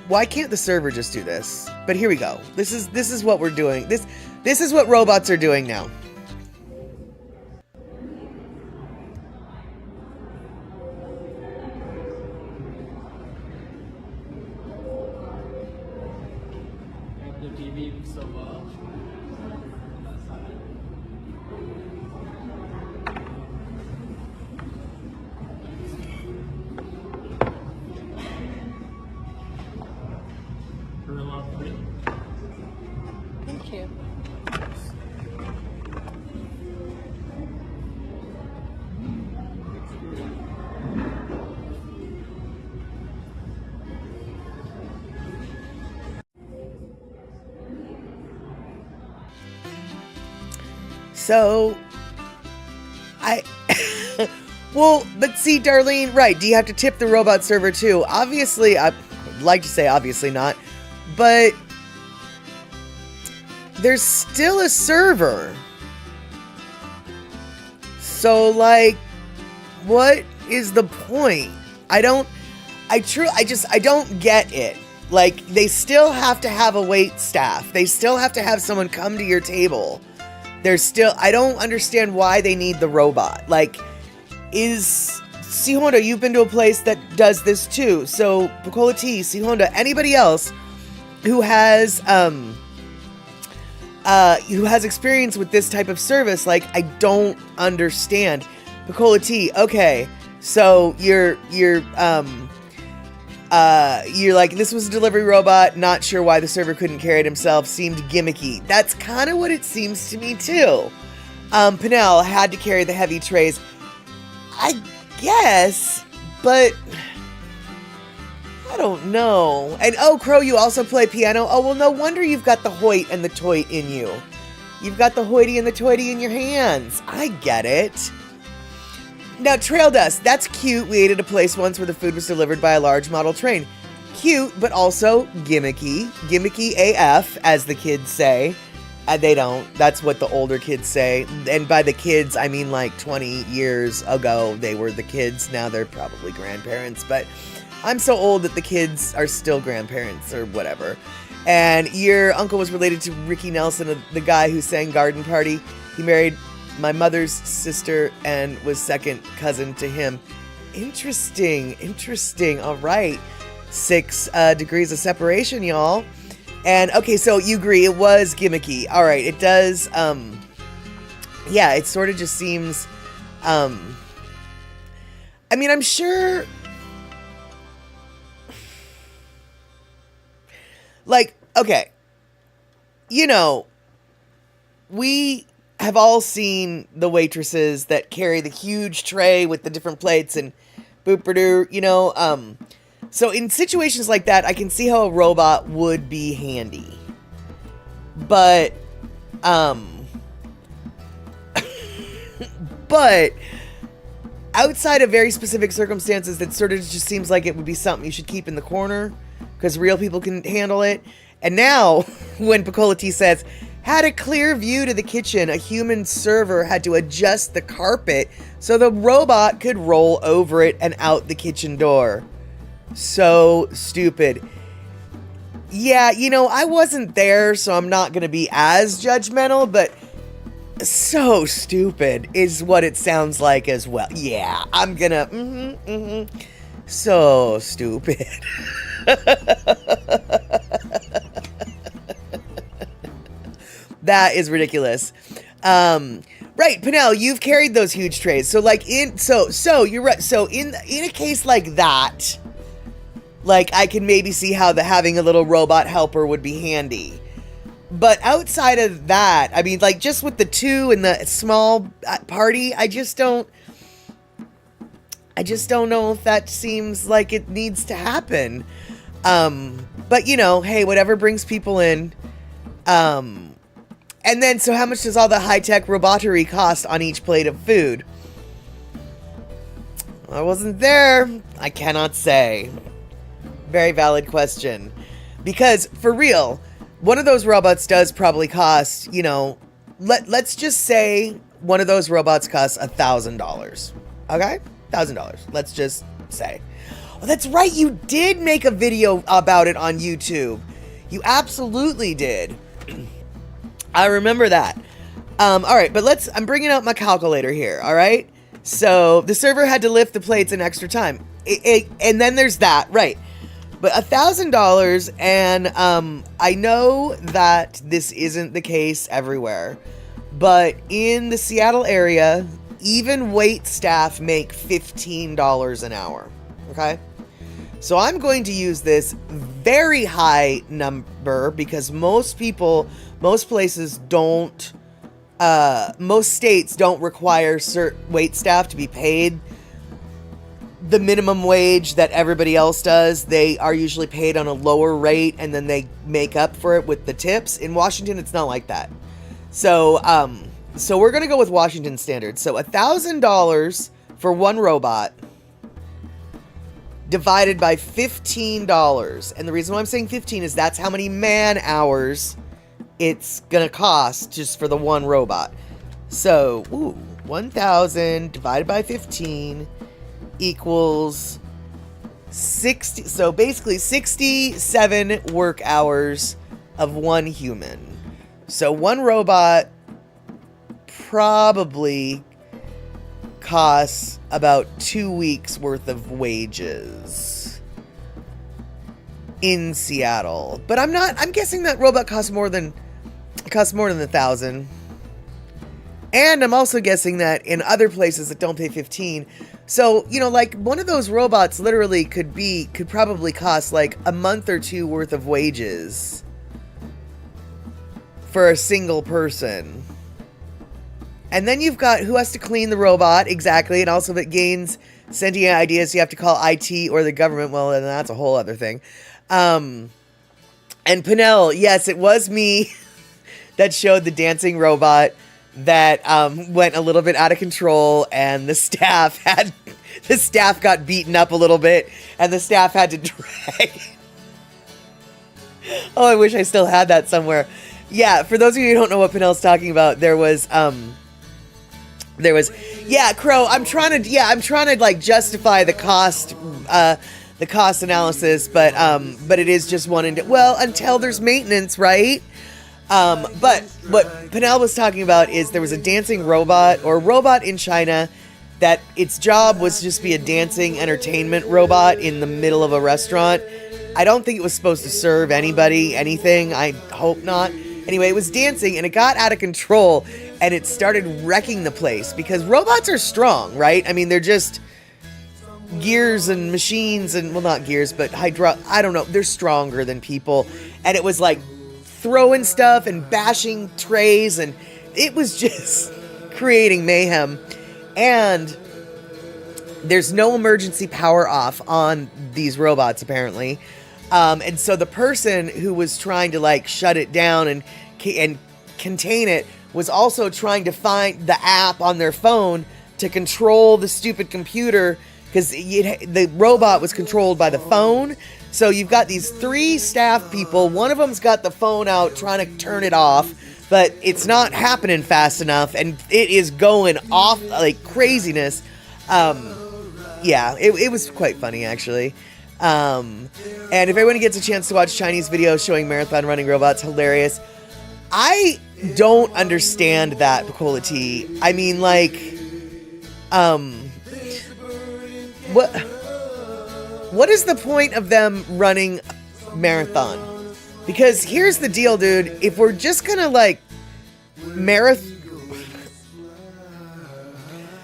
Speaker 1: why can't the server just do this? But here we go. This is what we're doing. This is what robots are doing now.
Speaker 3: The TV so well.
Speaker 5: Thank you.
Speaker 1: So, I, well, but see, Darlene, right, do you have to tip the robot server too? Obviously, I'd like to say obviously not, but there's still a server. So, like, what is the point? I don't get it. Like, they still have to have a wait staff. They still have to have someone come to your table. I don't understand why they need the robot. Like, Honda, you've been to a place that does this too. So, Pecola T, Honda, anybody else who has experience with this type of service, like, I don't understand. Pecola T, okay, so you're like, this was a delivery robot, not sure why the server couldn't carry it himself, seemed gimmicky. That's kind of what it seems to me too. Pinnell had to carry the heavy trays. I guess, but I don't know. And oh, Crow, you also play piano? Oh, well, no wonder you've got the Hoyt and the Toit in you. You've got the hoity and the toity in your hands. I get it. Now, Trail Dust, that's cute. We ate at a place once where the food was delivered by a large model train. Cute, but also gimmicky. Gimmicky AF, as the kids say. They don't. That's what the older kids say. And by the kids, I mean like 20 years ago, they were the kids. Now they're probably grandparents. But I'm so old that the kids are still grandparents or whatever. And your uncle was related to Ricky Nelson, the guy who sang Garden Party. He married my mother's sister and was second cousin to him. Interesting. All right. 6 degrees of separation, y'all. And okay, so you agree it was gimmicky. All right, it does. Yeah, it sort of just seems. I mean, I'm sure. Like, okay, you know, we have all seen the waitresses that carry the huge tray with the different plates and boop-a-doo, you know. So in situations like that, I can see how a robot would be handy. But, but outside of very specific circumstances, that sort of just seems like it would be something you should keep in the corner because real people can handle it. And now, when Pecola T says, had a clear view to the kitchen, a human server had to adjust the carpet so the robot could roll over it and out the kitchen door. So stupid. Yeah, you know, I wasn't there, so I'm not going to be as judgmental, but so stupid is what it sounds like as well. Yeah, I'm going to, so stupid. That is ridiculous. Right, Pinnell, you've carried those huge trays. So like so you're right. So in a case like that, like I can maybe see how having a little robot helper would be handy. But outside of that, I mean, like just with the 2 and the small party, I just don't know if that seems like it needs to happen. But you know, hey, whatever brings people in. And then, so how much does all the high-tech robotery cost on each plate of food? I wasn't there. I cannot say. Very valid question. Because, for real, one of those robots does probably cost, you know, let's just say one of those robots costs $1,000. Okay? $1,000. Let's just say. Oh, that's right. You did make a video about it on YouTube. You absolutely did. I remember that. All right, but I'm bringing out my calculator here, all right? So the server had to lift the plates an extra time. And then there's that, right. But $1,000, and I know that this isn't the case everywhere, but in the Seattle area, even wait staff make $15 an hour, okay? So I'm going to use this very high number because most places don't, most states don't require wait staff to be paid the minimum wage that everybody else does. They are usually paid on a lower rate and then they make up for it with the tips. In Washington, it's not like that. So So we're going to go with Washington standards. So $1,000 for one robot divided by $15. And the reason why I'm saying 15 is that's how many man hours it's going to cost just for the one robot. So, 1,000 divided by 15 equals 60. So basically 67 work hours of one human. So one robot probably costs about 2 weeks worth of wages in Seattle. But I'm guessing that robot costs more than 1,000. And I'm also guessing that in other places that don't pay 15. So, like one of those robots literally could probably cost like a month or two worth of wages for a single person. And then you've got who has to clean the robot, exactly, and also if it gains sentient ideas, you have to call IT or the government. Well, then that's a whole other thing. And Pinnell, yes, it was me that showed the dancing robot that went a little bit out of control, and the staff got beaten up a little bit, and the staff had to drag. Oh, I wish I still had that somewhere. Yeah, for those of you who don't know what Pinnell's talking about, there was Crow. I'm trying to like justify the cost analysis, but it is just one until there's maintenance, right? But what Pinnell was talking about is there was a dancing robot in China that its job was just be a dancing entertainment robot in the middle of a restaurant. I don't think it was supposed to serve anybody anything. I hope not. Anyway, it was dancing and it got out of control and it started wrecking the place because robots are strong, right? I mean, they're just gears and machines and, well, not gears, but I don't know. They're stronger than people. And it was like throwing stuff and bashing trays, and it was just creating mayhem. And there's no emergency power off on these robots, apparently. And so the person who was trying to like shut it down and contain it was also trying to find the app on their phone to control the stupid computer, because the robot was controlled by the phone. So you've got these 3 staff people. One of them's got the phone out trying to turn it off, but it's not happening fast enough, and it is going off like craziness. Yeah, it was quite funny, actually. And if everyone gets a chance to watch Chinese videos showing marathon running robots, hilarious. I don't understand that, Picola T. I mean, like, what is the point of them running marathon? Because here's the deal, dude. If we're just gonna like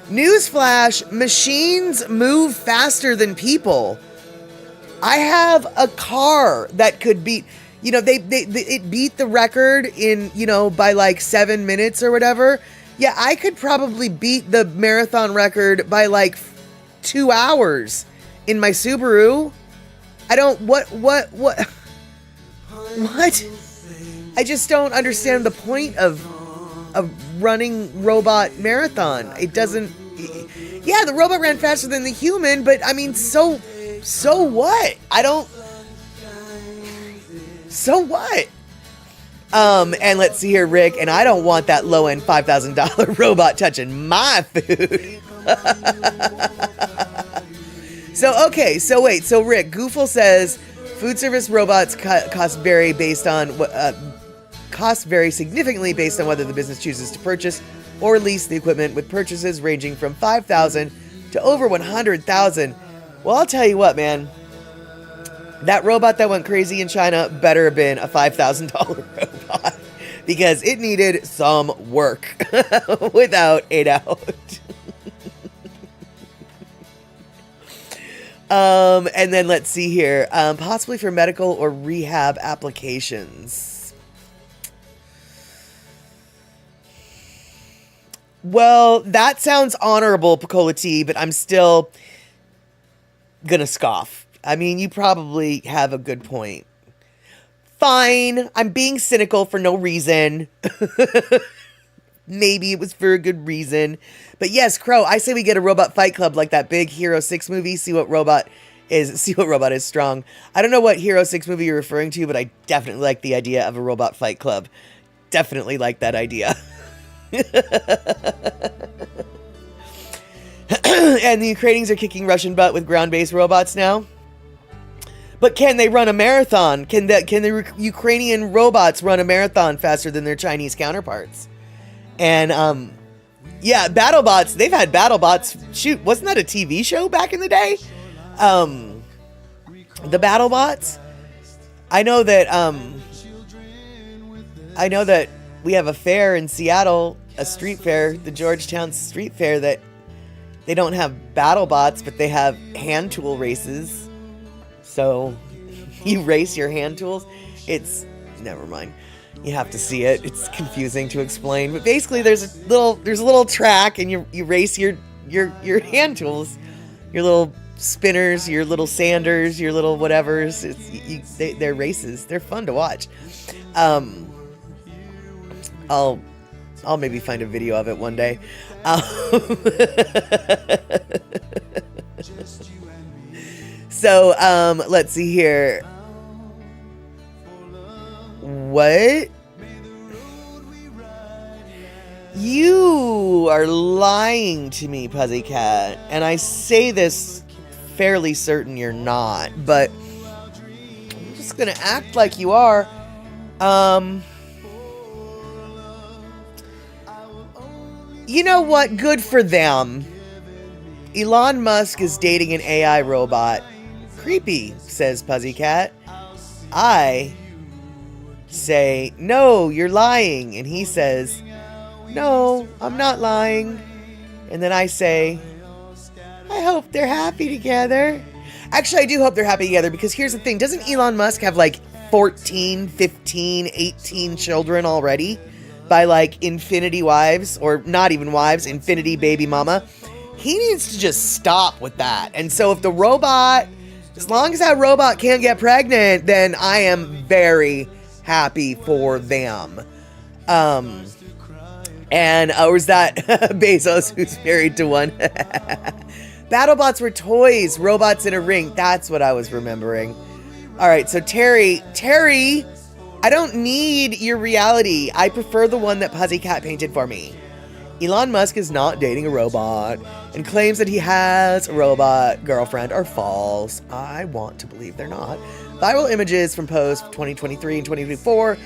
Speaker 1: newsflash, machines move faster than people. I have a car that could beat, it beat the record in, by like 7 minutes or whatever. Yeah, I could probably beat the marathon record by like 2 hours in my Subaru. What? I just don't understand the point of running robot marathon. It doesn't. Yeah, the robot ran faster than the human, but I mean, so what? So what? And let's see here, Rick, and I don't want that low-end $5,000 robot touching my food. So Rick, Goofle says food service robots cost vary significantly based on whether the business chooses to purchase or lease the equipment, with purchases ranging from $5,000 to over $100,000. Well, I'll tell you what, man. That robot that went crazy in China better have been a $5,000 robot, because it needed some work without a doubt. And then let's see here. Possibly for medical or rehab applications. Well, that sounds honorable, Picola T, but I'm still gonna scoff. I mean, you probably have a good point. Fine, I'm being cynical for no reason. maybe it was for a good reason. But yes, Crow, I say we get a robot fight club like that big Hero 6 movie. See what robot is strong. I don't know what Hero 6 movie you're referring to, but I definitely like the idea of a robot fight club. Definitely like that idea. And the Ukrainians are kicking Russian butt with ground-based robots now. But can they run a marathon? Can the Ukrainian robots run a marathon faster than their Chinese counterparts? And yeah, BattleBots. They've had BattleBots. Shoot, wasn't that a TV show back in the day? The BattleBots. I know that we have a fair in Seattle, a street fair, the Georgetown Street Fair, that they don't have BattleBots, but they have hand tool races. So you race your hand tools. Never mind. You have to see it. It's confusing to explain. But basically there's a little track, and you race your hand tools, your little spinners, your little sanders, your little whatevers. They're races. They're fun to watch. I'll maybe find a video of it one day. So, let's see here. What? You are lying to me, Puzzycat. And I say this fairly certain you're not, but I'm just gonna act like you are. You know what? Good for them. Elon Musk is dating an AI robot. Creepy, says Puzzycat. I say, no, you're lying. And he says, no, I'm not lying. And then I say, I hope they're happy together. Actually, I do hope they're happy together, because here's the thing. Doesn't Elon Musk have like 14, 15, 18 children already by like infinity wives, or not even wives, infinity baby mama? He needs to just stop with that. And so if the robot, as long as that robot can't get pregnant, then I am very happy for them. Or is that Bezos, who's married to one? BattleBots were toys, robots in a ring. That's what I was remembering. All right, so Terry, I don't need your reality. I prefer the one that Puzzycat painted for me. Elon Musk is not dating a robot and claims that he has a robot girlfriend are false. I want to believe they're not. Viral images from posts 2023 and 2024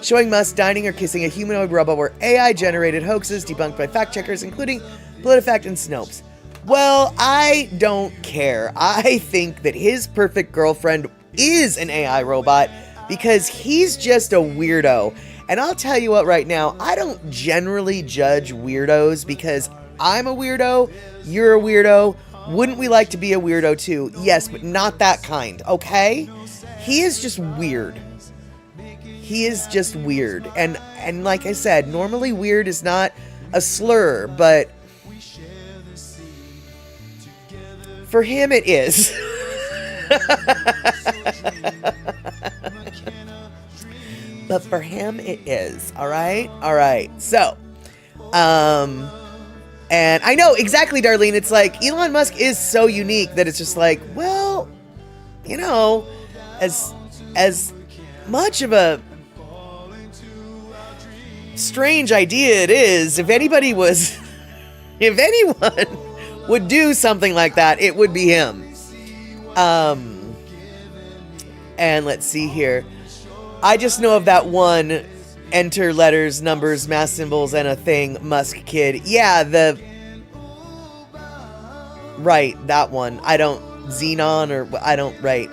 Speaker 1: showing Musk dining or kissing a humanoid robot were AI-generated hoaxes debunked by fact-checkers, including PolitiFact and Snopes. Well, I don't care. I think that his perfect girlfriend is an AI robot because he's just a weirdo. And I'll tell you what right now, I don't generally judge weirdos because I'm a weirdo, you're a weirdo. Wouldn't we like to be a weirdo too? Yes, but not that kind, okay? He is just weird. He is just weird. And like I said, normally weird is not a slur, but for him it is. But for him it is. All right. So, and I know exactly, Darlene. It's like Elon Musk is so unique that it's just like, well, you know, as much of a strange idea it is, if anyone would do something like that, it would be him. And let's see here. I just know of that one enter letters, numbers, math symbols, and a thing Musk kid. Yeah, right, that one. Right.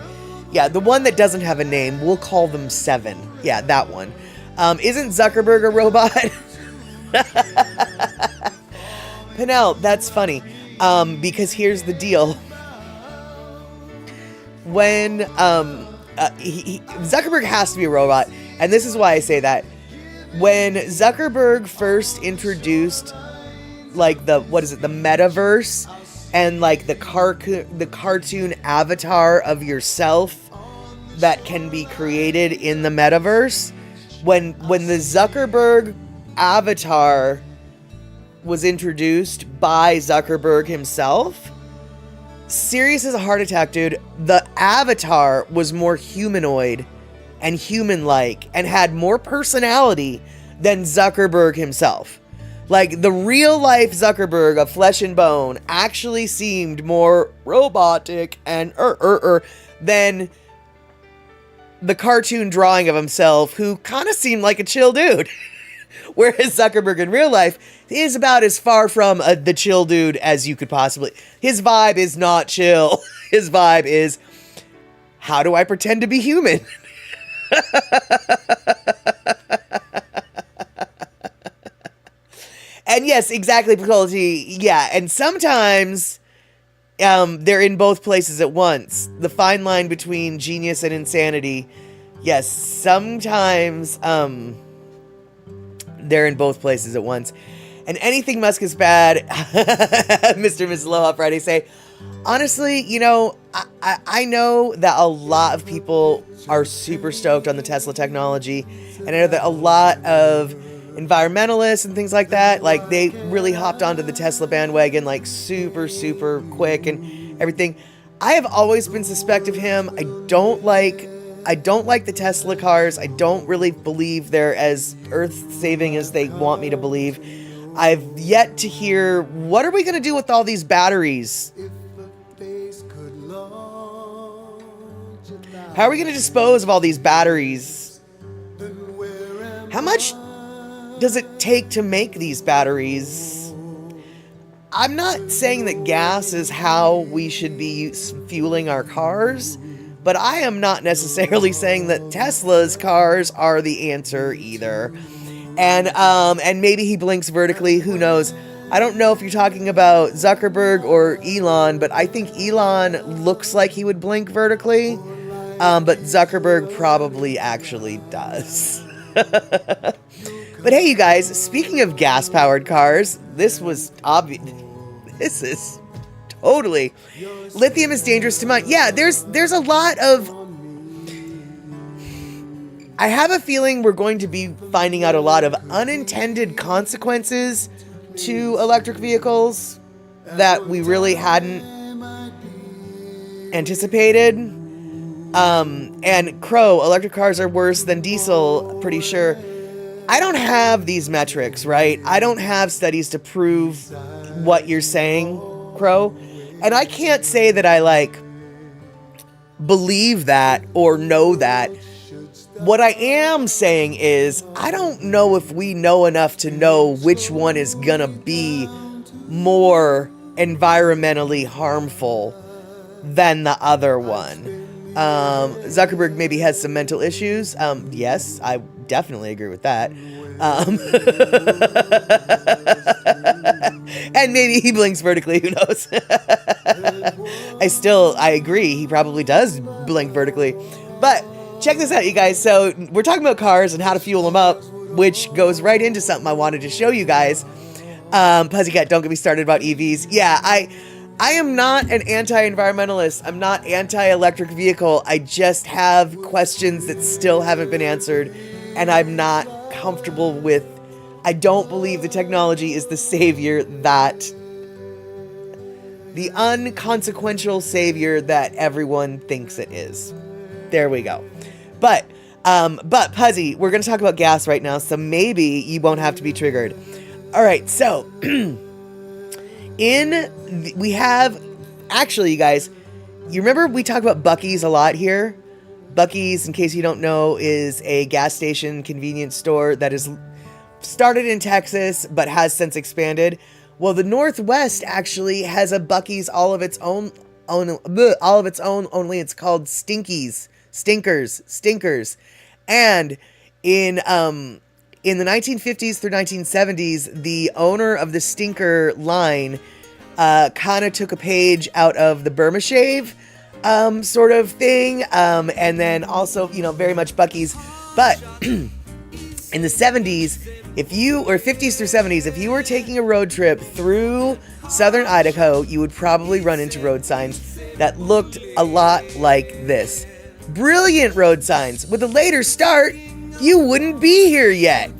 Speaker 1: Yeah, the one that doesn't have a name, we'll call them 7. Yeah, that one. Isn't Zuckerberg a robot? Penel, that's funny. Because here's the deal. When, Zuckerberg has to be a robot, and this is why I say that. When Zuckerberg first introduced, like, the metaverse, and, like, the cartoon avatar of yourself that can be created in the metaverse, when the Zuckerberg avatar was introduced by Zuckerberg himself. Serious as a heart attack, dude. The avatar was more humanoid and human-like and had more personality than Zuckerberg himself. Like, the real-life Zuckerberg of flesh and bone actually seemed more robotic and than the cartoon drawing of himself, who kind of seemed like a chill dude. Whereas Zuckerberg in real life is about as far from the chill dude as you could possibly. His vibe is not chill. His vibe is, how do I pretend to be human? And yes, exactly, Piccology. Yeah, and sometimes they're in both places at once. The fine line between genius and insanity. Yes, sometimes they're in both places at once. And anything Musk is bad, Mr. and Mrs. Aloha Friday say, honestly, you know, I know that a lot of people are super stoked on the Tesla technology. And I know that a lot of environmentalists and things like that, like, they really hopped onto the Tesla bandwagon, like, super, super quick and everything. I have always been suspect of him. I don't like the Tesla cars. I don't really believe they're as earth-saving as they want me to believe. I've yet to hear, what are we going to do with all these batteries? How are we going to dispose of all these batteries? How much does it take to make these batteries? I'm not saying that gas is how we should be fueling our cars, but I am not necessarily saying that Tesla's cars are the answer either. And maybe he blinks vertically, who knows? I don't know if you're talking about Zuckerberg or Elon, but I think Elon looks like he would blink vertically, but Zuckerberg probably actually does. But hey, you guys, speaking of gas-powered cars, this was obvious. This is totally... Lithium is dangerous to mine. Yeah, there's a lot of... I have a feeling we're going to be finding out a lot of unintended consequences to electric vehicles that we really hadn't anticipated. And Crow, electric cars are worse than diesel, pretty sure. I don't have these metrics, right? I don't have studies to prove what you're saying, Crow. And I can't say that I, like, believe that or know that. What I am saying is, I don't know if we know enough to know which one is gonna be more environmentally harmful than the other one. Zuckerberg maybe has some mental issues. Yes, I definitely agree with that. And maybe he blinks vertically, who knows? I agree, he probably does blink vertically. But check this out, you guys. So we're talking about cars and how to fuel them up, which goes right into something I wanted to show you guys. Pussycat, don't get me started about EVs. Yeah, I am not an anti-environmentalist. I'm not anti-electric vehicle. I just have questions that still haven't been answered, and I'm not comfortable with... I don't believe the technology is the savior that... the unconsequential savior that everyone thinks it is. There we go. But Puzzy, we're going to talk about gas right now, so maybe you won't have to be triggered. All right, so... we have, actually, you guys, you remember we talk about Buc-ee's a lot here? Buc-ee's, in case you don't know, is a gas station convenience store that is started in Texas, but has since expanded. Well, the Northwest actually has a Buc-ee's all of its own, only it's called Stinkers. And in the 1950s through 1970s, the owner of the Stinker line kind of took a page out of the Burma Shave sort of thing. And then also, you know, very much Buc-ee's. But in the 70s, 50s through 70s, if you were taking a road trip through southern Idaho, you would probably run into road signs that looked a lot like this. Brilliant road signs. With a later start, you wouldn't be here yet.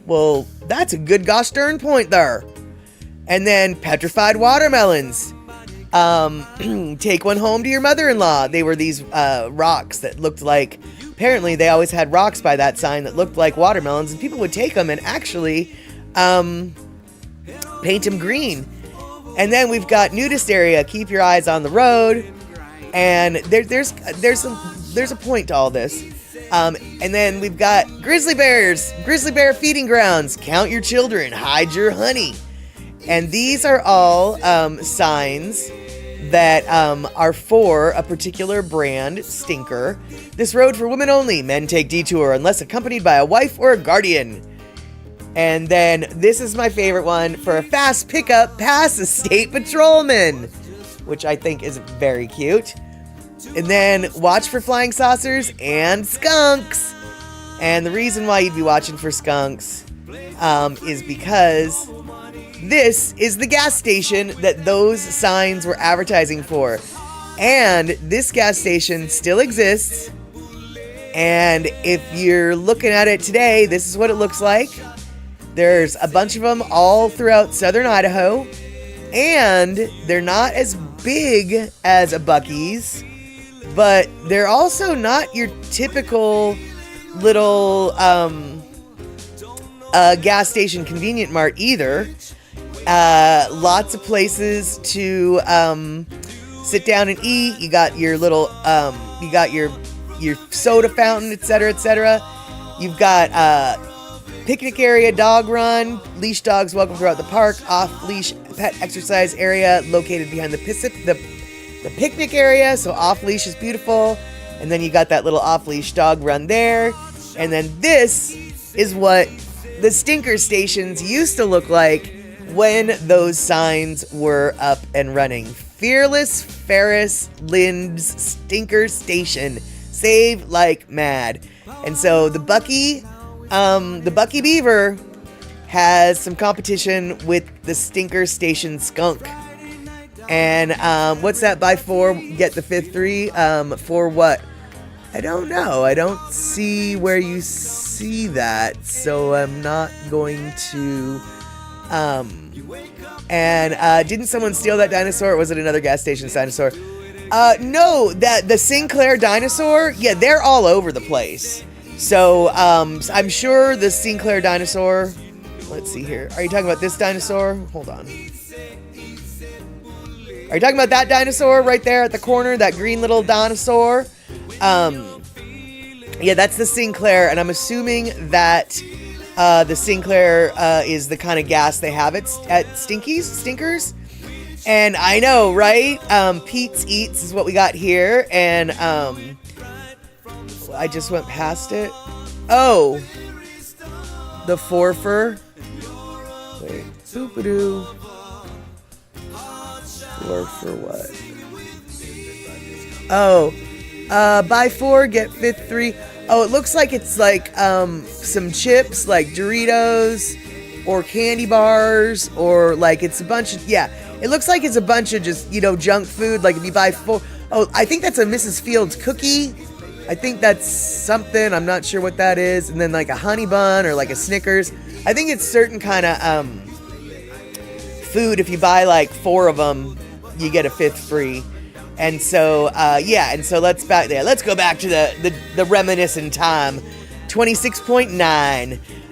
Speaker 1: Well, that's a good gosh darn point there. And then petrified watermelons. Take one home to your mother-in-law. They were these rocks that looked like, apparently they always had rocks by that sign that looked like watermelons, and people would take them and actually paint them green. And then we've got nudist area. Keep your eyes on the road. And there's a point to all this. And then we've got grizzly bears, grizzly bear feeding grounds. Count your children, hide your honey. And these are all signs that are for a particular brand, Stinker. This road for women only. Men take detour unless accompanied by a wife or a guardian. And then this is my favorite one, for a fast pickup, pass a state patrolman, which I think is very cute. And then watch for flying saucers and skunks. And the reason why you'd be watching for skunks is because this is the gas station that those signs were advertising for. And this gas station still exists. And if you're looking at it today, this is what it looks like. There's a bunch of them all throughout southern Idaho. And they're not as big as a Buc-ee's, but they're also not your typical little gas station convenient mart either. Lots of places to sit down and eat. You got your little you got your soda fountain, etc., etc. You've got picnic area, dog run, leash dogs welcome throughout the park, off leash pet exercise area located behind the picnic area. So off leash is beautiful. And then you got that little off leash dog run there. And then this is what the Stinker stations used to look like when those signs were up and running. Fearless Ferris Lind's Stinker Station. Save like mad. And so the Buc-ee Beaver has some competition with the Stinker Station Skunk. And what's that? Buy 4, get the 5th free? For what? I don't know. I don't see where you see that, so I'm not going to. Didn't someone steal that dinosaur, or was it another gas station's dinosaur? No, that the Sinclair dinosaur. Yeah, they're all over the place. So I'm sure the Sinclair dinosaur. Let's see here. Are you talking about this dinosaur? Hold on. Are you talking about that dinosaur right there at the corner? That green little dinosaur? Yeah, that's the Sinclair, and I'm assuming that the Sinclair is the kind of gas they have at Stinkers. And I know, right? Pete's Eats is what we got here, and I just went past it. Oh, the Forfer. Wait, boop-a-doo. For what? Oh, buy 4, get 5th free. Oh, it looks like it's like some chips, like Doritos or candy bars, or like it's a bunch of, yeah, it looks like it's a bunch of just, junk food. Like if you buy 4, oh, I think that's a Mrs. Fields cookie. I think that's something, I'm not sure what that is. And then like a honey bun or like a Snickers. I think it's certain kind of food. If you buy like 4 of them, you get a 5th free. And so, and so let's go back to the reminiscent time. 26.9.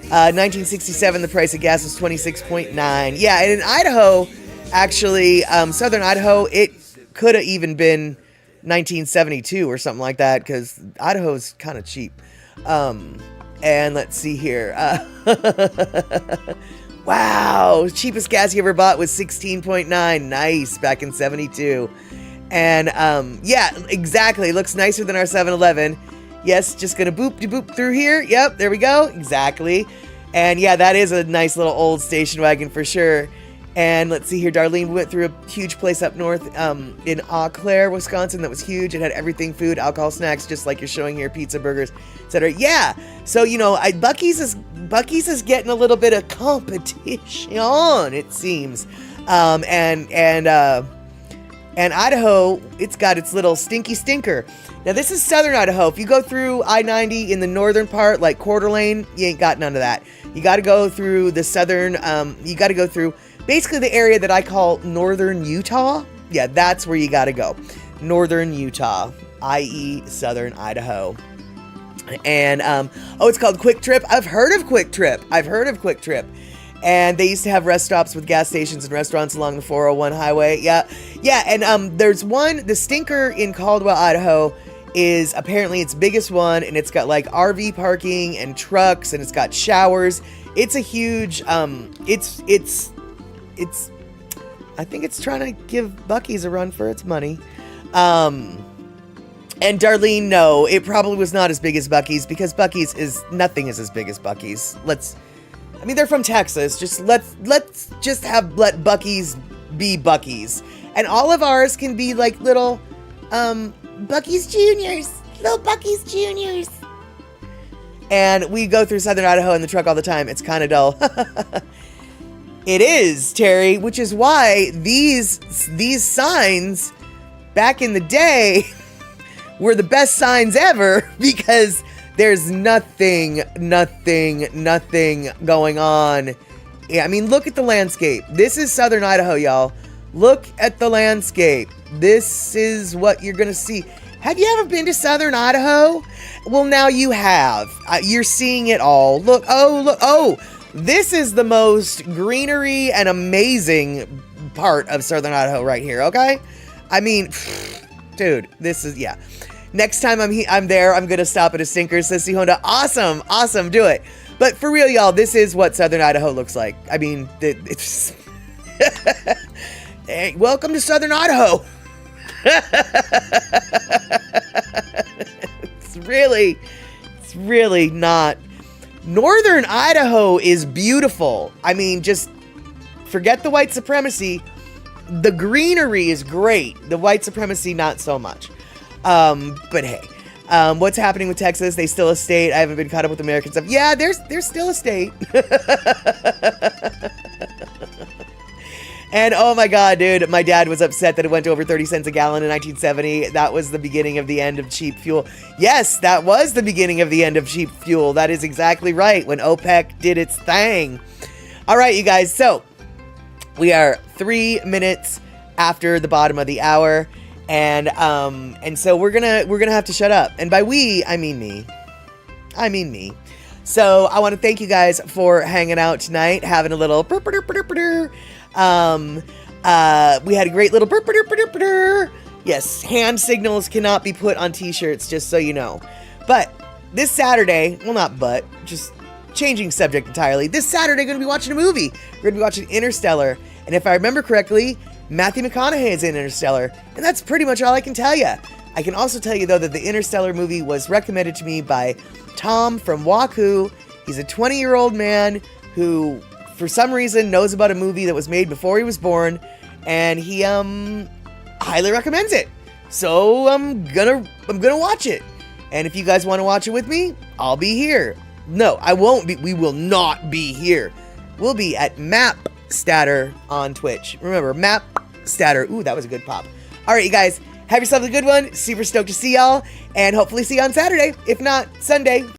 Speaker 1: 1967, the price of gas was 26.9. Yeah, and in Idaho, actually, southern Idaho, it could have even been 1972 or something like that, because Idaho's kind of cheap. And let's see here. Wow, cheapest gas you ever bought was 16.9. Nice, back in 72. And yeah, exactly. Looks nicer than our 7-Eleven. Yes, just gonna boop through here. Yep, there we go. Exactly. And yeah, that is a nice little old station wagon for sure. And let's see here, Darlene, we went through a huge place up north in Eau Claire, Wisconsin, that was huge. It had everything, food, alcohol, snacks, just like you're showing here, pizza, burgers, etc. Yeah, so, Buc-ee's is getting a little bit of competition, it seems. And Idaho, it's got its little stinky Stinker. Now, this is southern Idaho. If you go through I-90 in the northern part, like Coeur d'Alene, you ain't got none of that. You got to go through the southern, you got to go through basically the area that I call northern Utah. Yeah, that's where you got to go. Northern Utah, i.e. southern Idaho. And, it's called Quick Trip. I've heard of Quick Trip. And they used to have rest stops with gas stations and restaurants along the 401 highway. Yeah. And, there's one, the Stinker in Caldwell, Idaho is apparently its biggest one. And it's got like RV parking and trucks and it's got showers. It's a huge, it's, I think it's trying to give Buc-ee's a run for its money. And Darlene, no, it probably was not as big as Buc-ee's because Buc-ee's nothing is as big as Buc-ee's. They're from Texas. Let's let Buc-ee's be Buc-ee's. And all of ours can be like little, Buc-ee's Juniors. Little Buc-ee's Juniors. And we go through southern Idaho in the truck all the time. It's kind of dull. It is, Terry, which is why these signs back in the day were the best signs ever because there's nothing going on. Yeah, look at the landscape. This is southern Idaho, y'all. Look at the landscape. This is what you're going to see. Have you ever been to southern Idaho? Well, now you have. You're seeing it all. Look. This is the most greenery and amazing part of southern Idaho right here, okay? Dude, this is, yeah. Next time I'm there, I'm going to stop at a Stinker, Sissy Honda. Awesome, do it. But for real, y'all, this is what southern Idaho looks like. It's... Hey, welcome to southern Idaho. It's really not. Northern Idaho is beautiful. Just forget the white supremacy. The greenery is great. The white supremacy, not so much. But hey, what's happening with Texas? They still a state. I haven't been caught up with American stuff. Yeah, they're still a state. And oh my God, dude, my dad was upset that it went to over 30 cents a gallon in 1970. That was the beginning of the end of cheap fuel. Yes, that was the beginning of the end of cheap fuel. That is exactly right, when OPEC did its thing. All right, you guys, so we are 3 minutes after the bottom of the hour. And so we're gonna have to shut up. And by we, I mean me. So I want to thank you guys for hanging out tonight, having a little we had a great little yes, hand signals cannot be put on t-shirts, just so you know. But this Saturday, just changing subject entirely. This Saturday, going to be watching a movie. We're going to be watching Interstellar. And if I remember correctly, Matthew McConaughey is in Interstellar. And that's pretty much all I can tell you. I can also tell you, though, that the Interstellar movie was recommended to me by Tom from Waku. He's a 20-year-old man who, for some reason, knows about a movie that was made before he was born. And he highly recommends it. So I'm gonna watch it. And if you guys want to watch it with me, I'll be here. No, I won't be. We will not be here. We'll be at Map Statter on Twitch. Remember, Map Statter. Ooh, that was a good pop. All right, you guys, have yourselves a good one. Super stoked to see y'all, and hopefully see you on Saturday. If not, Sunday.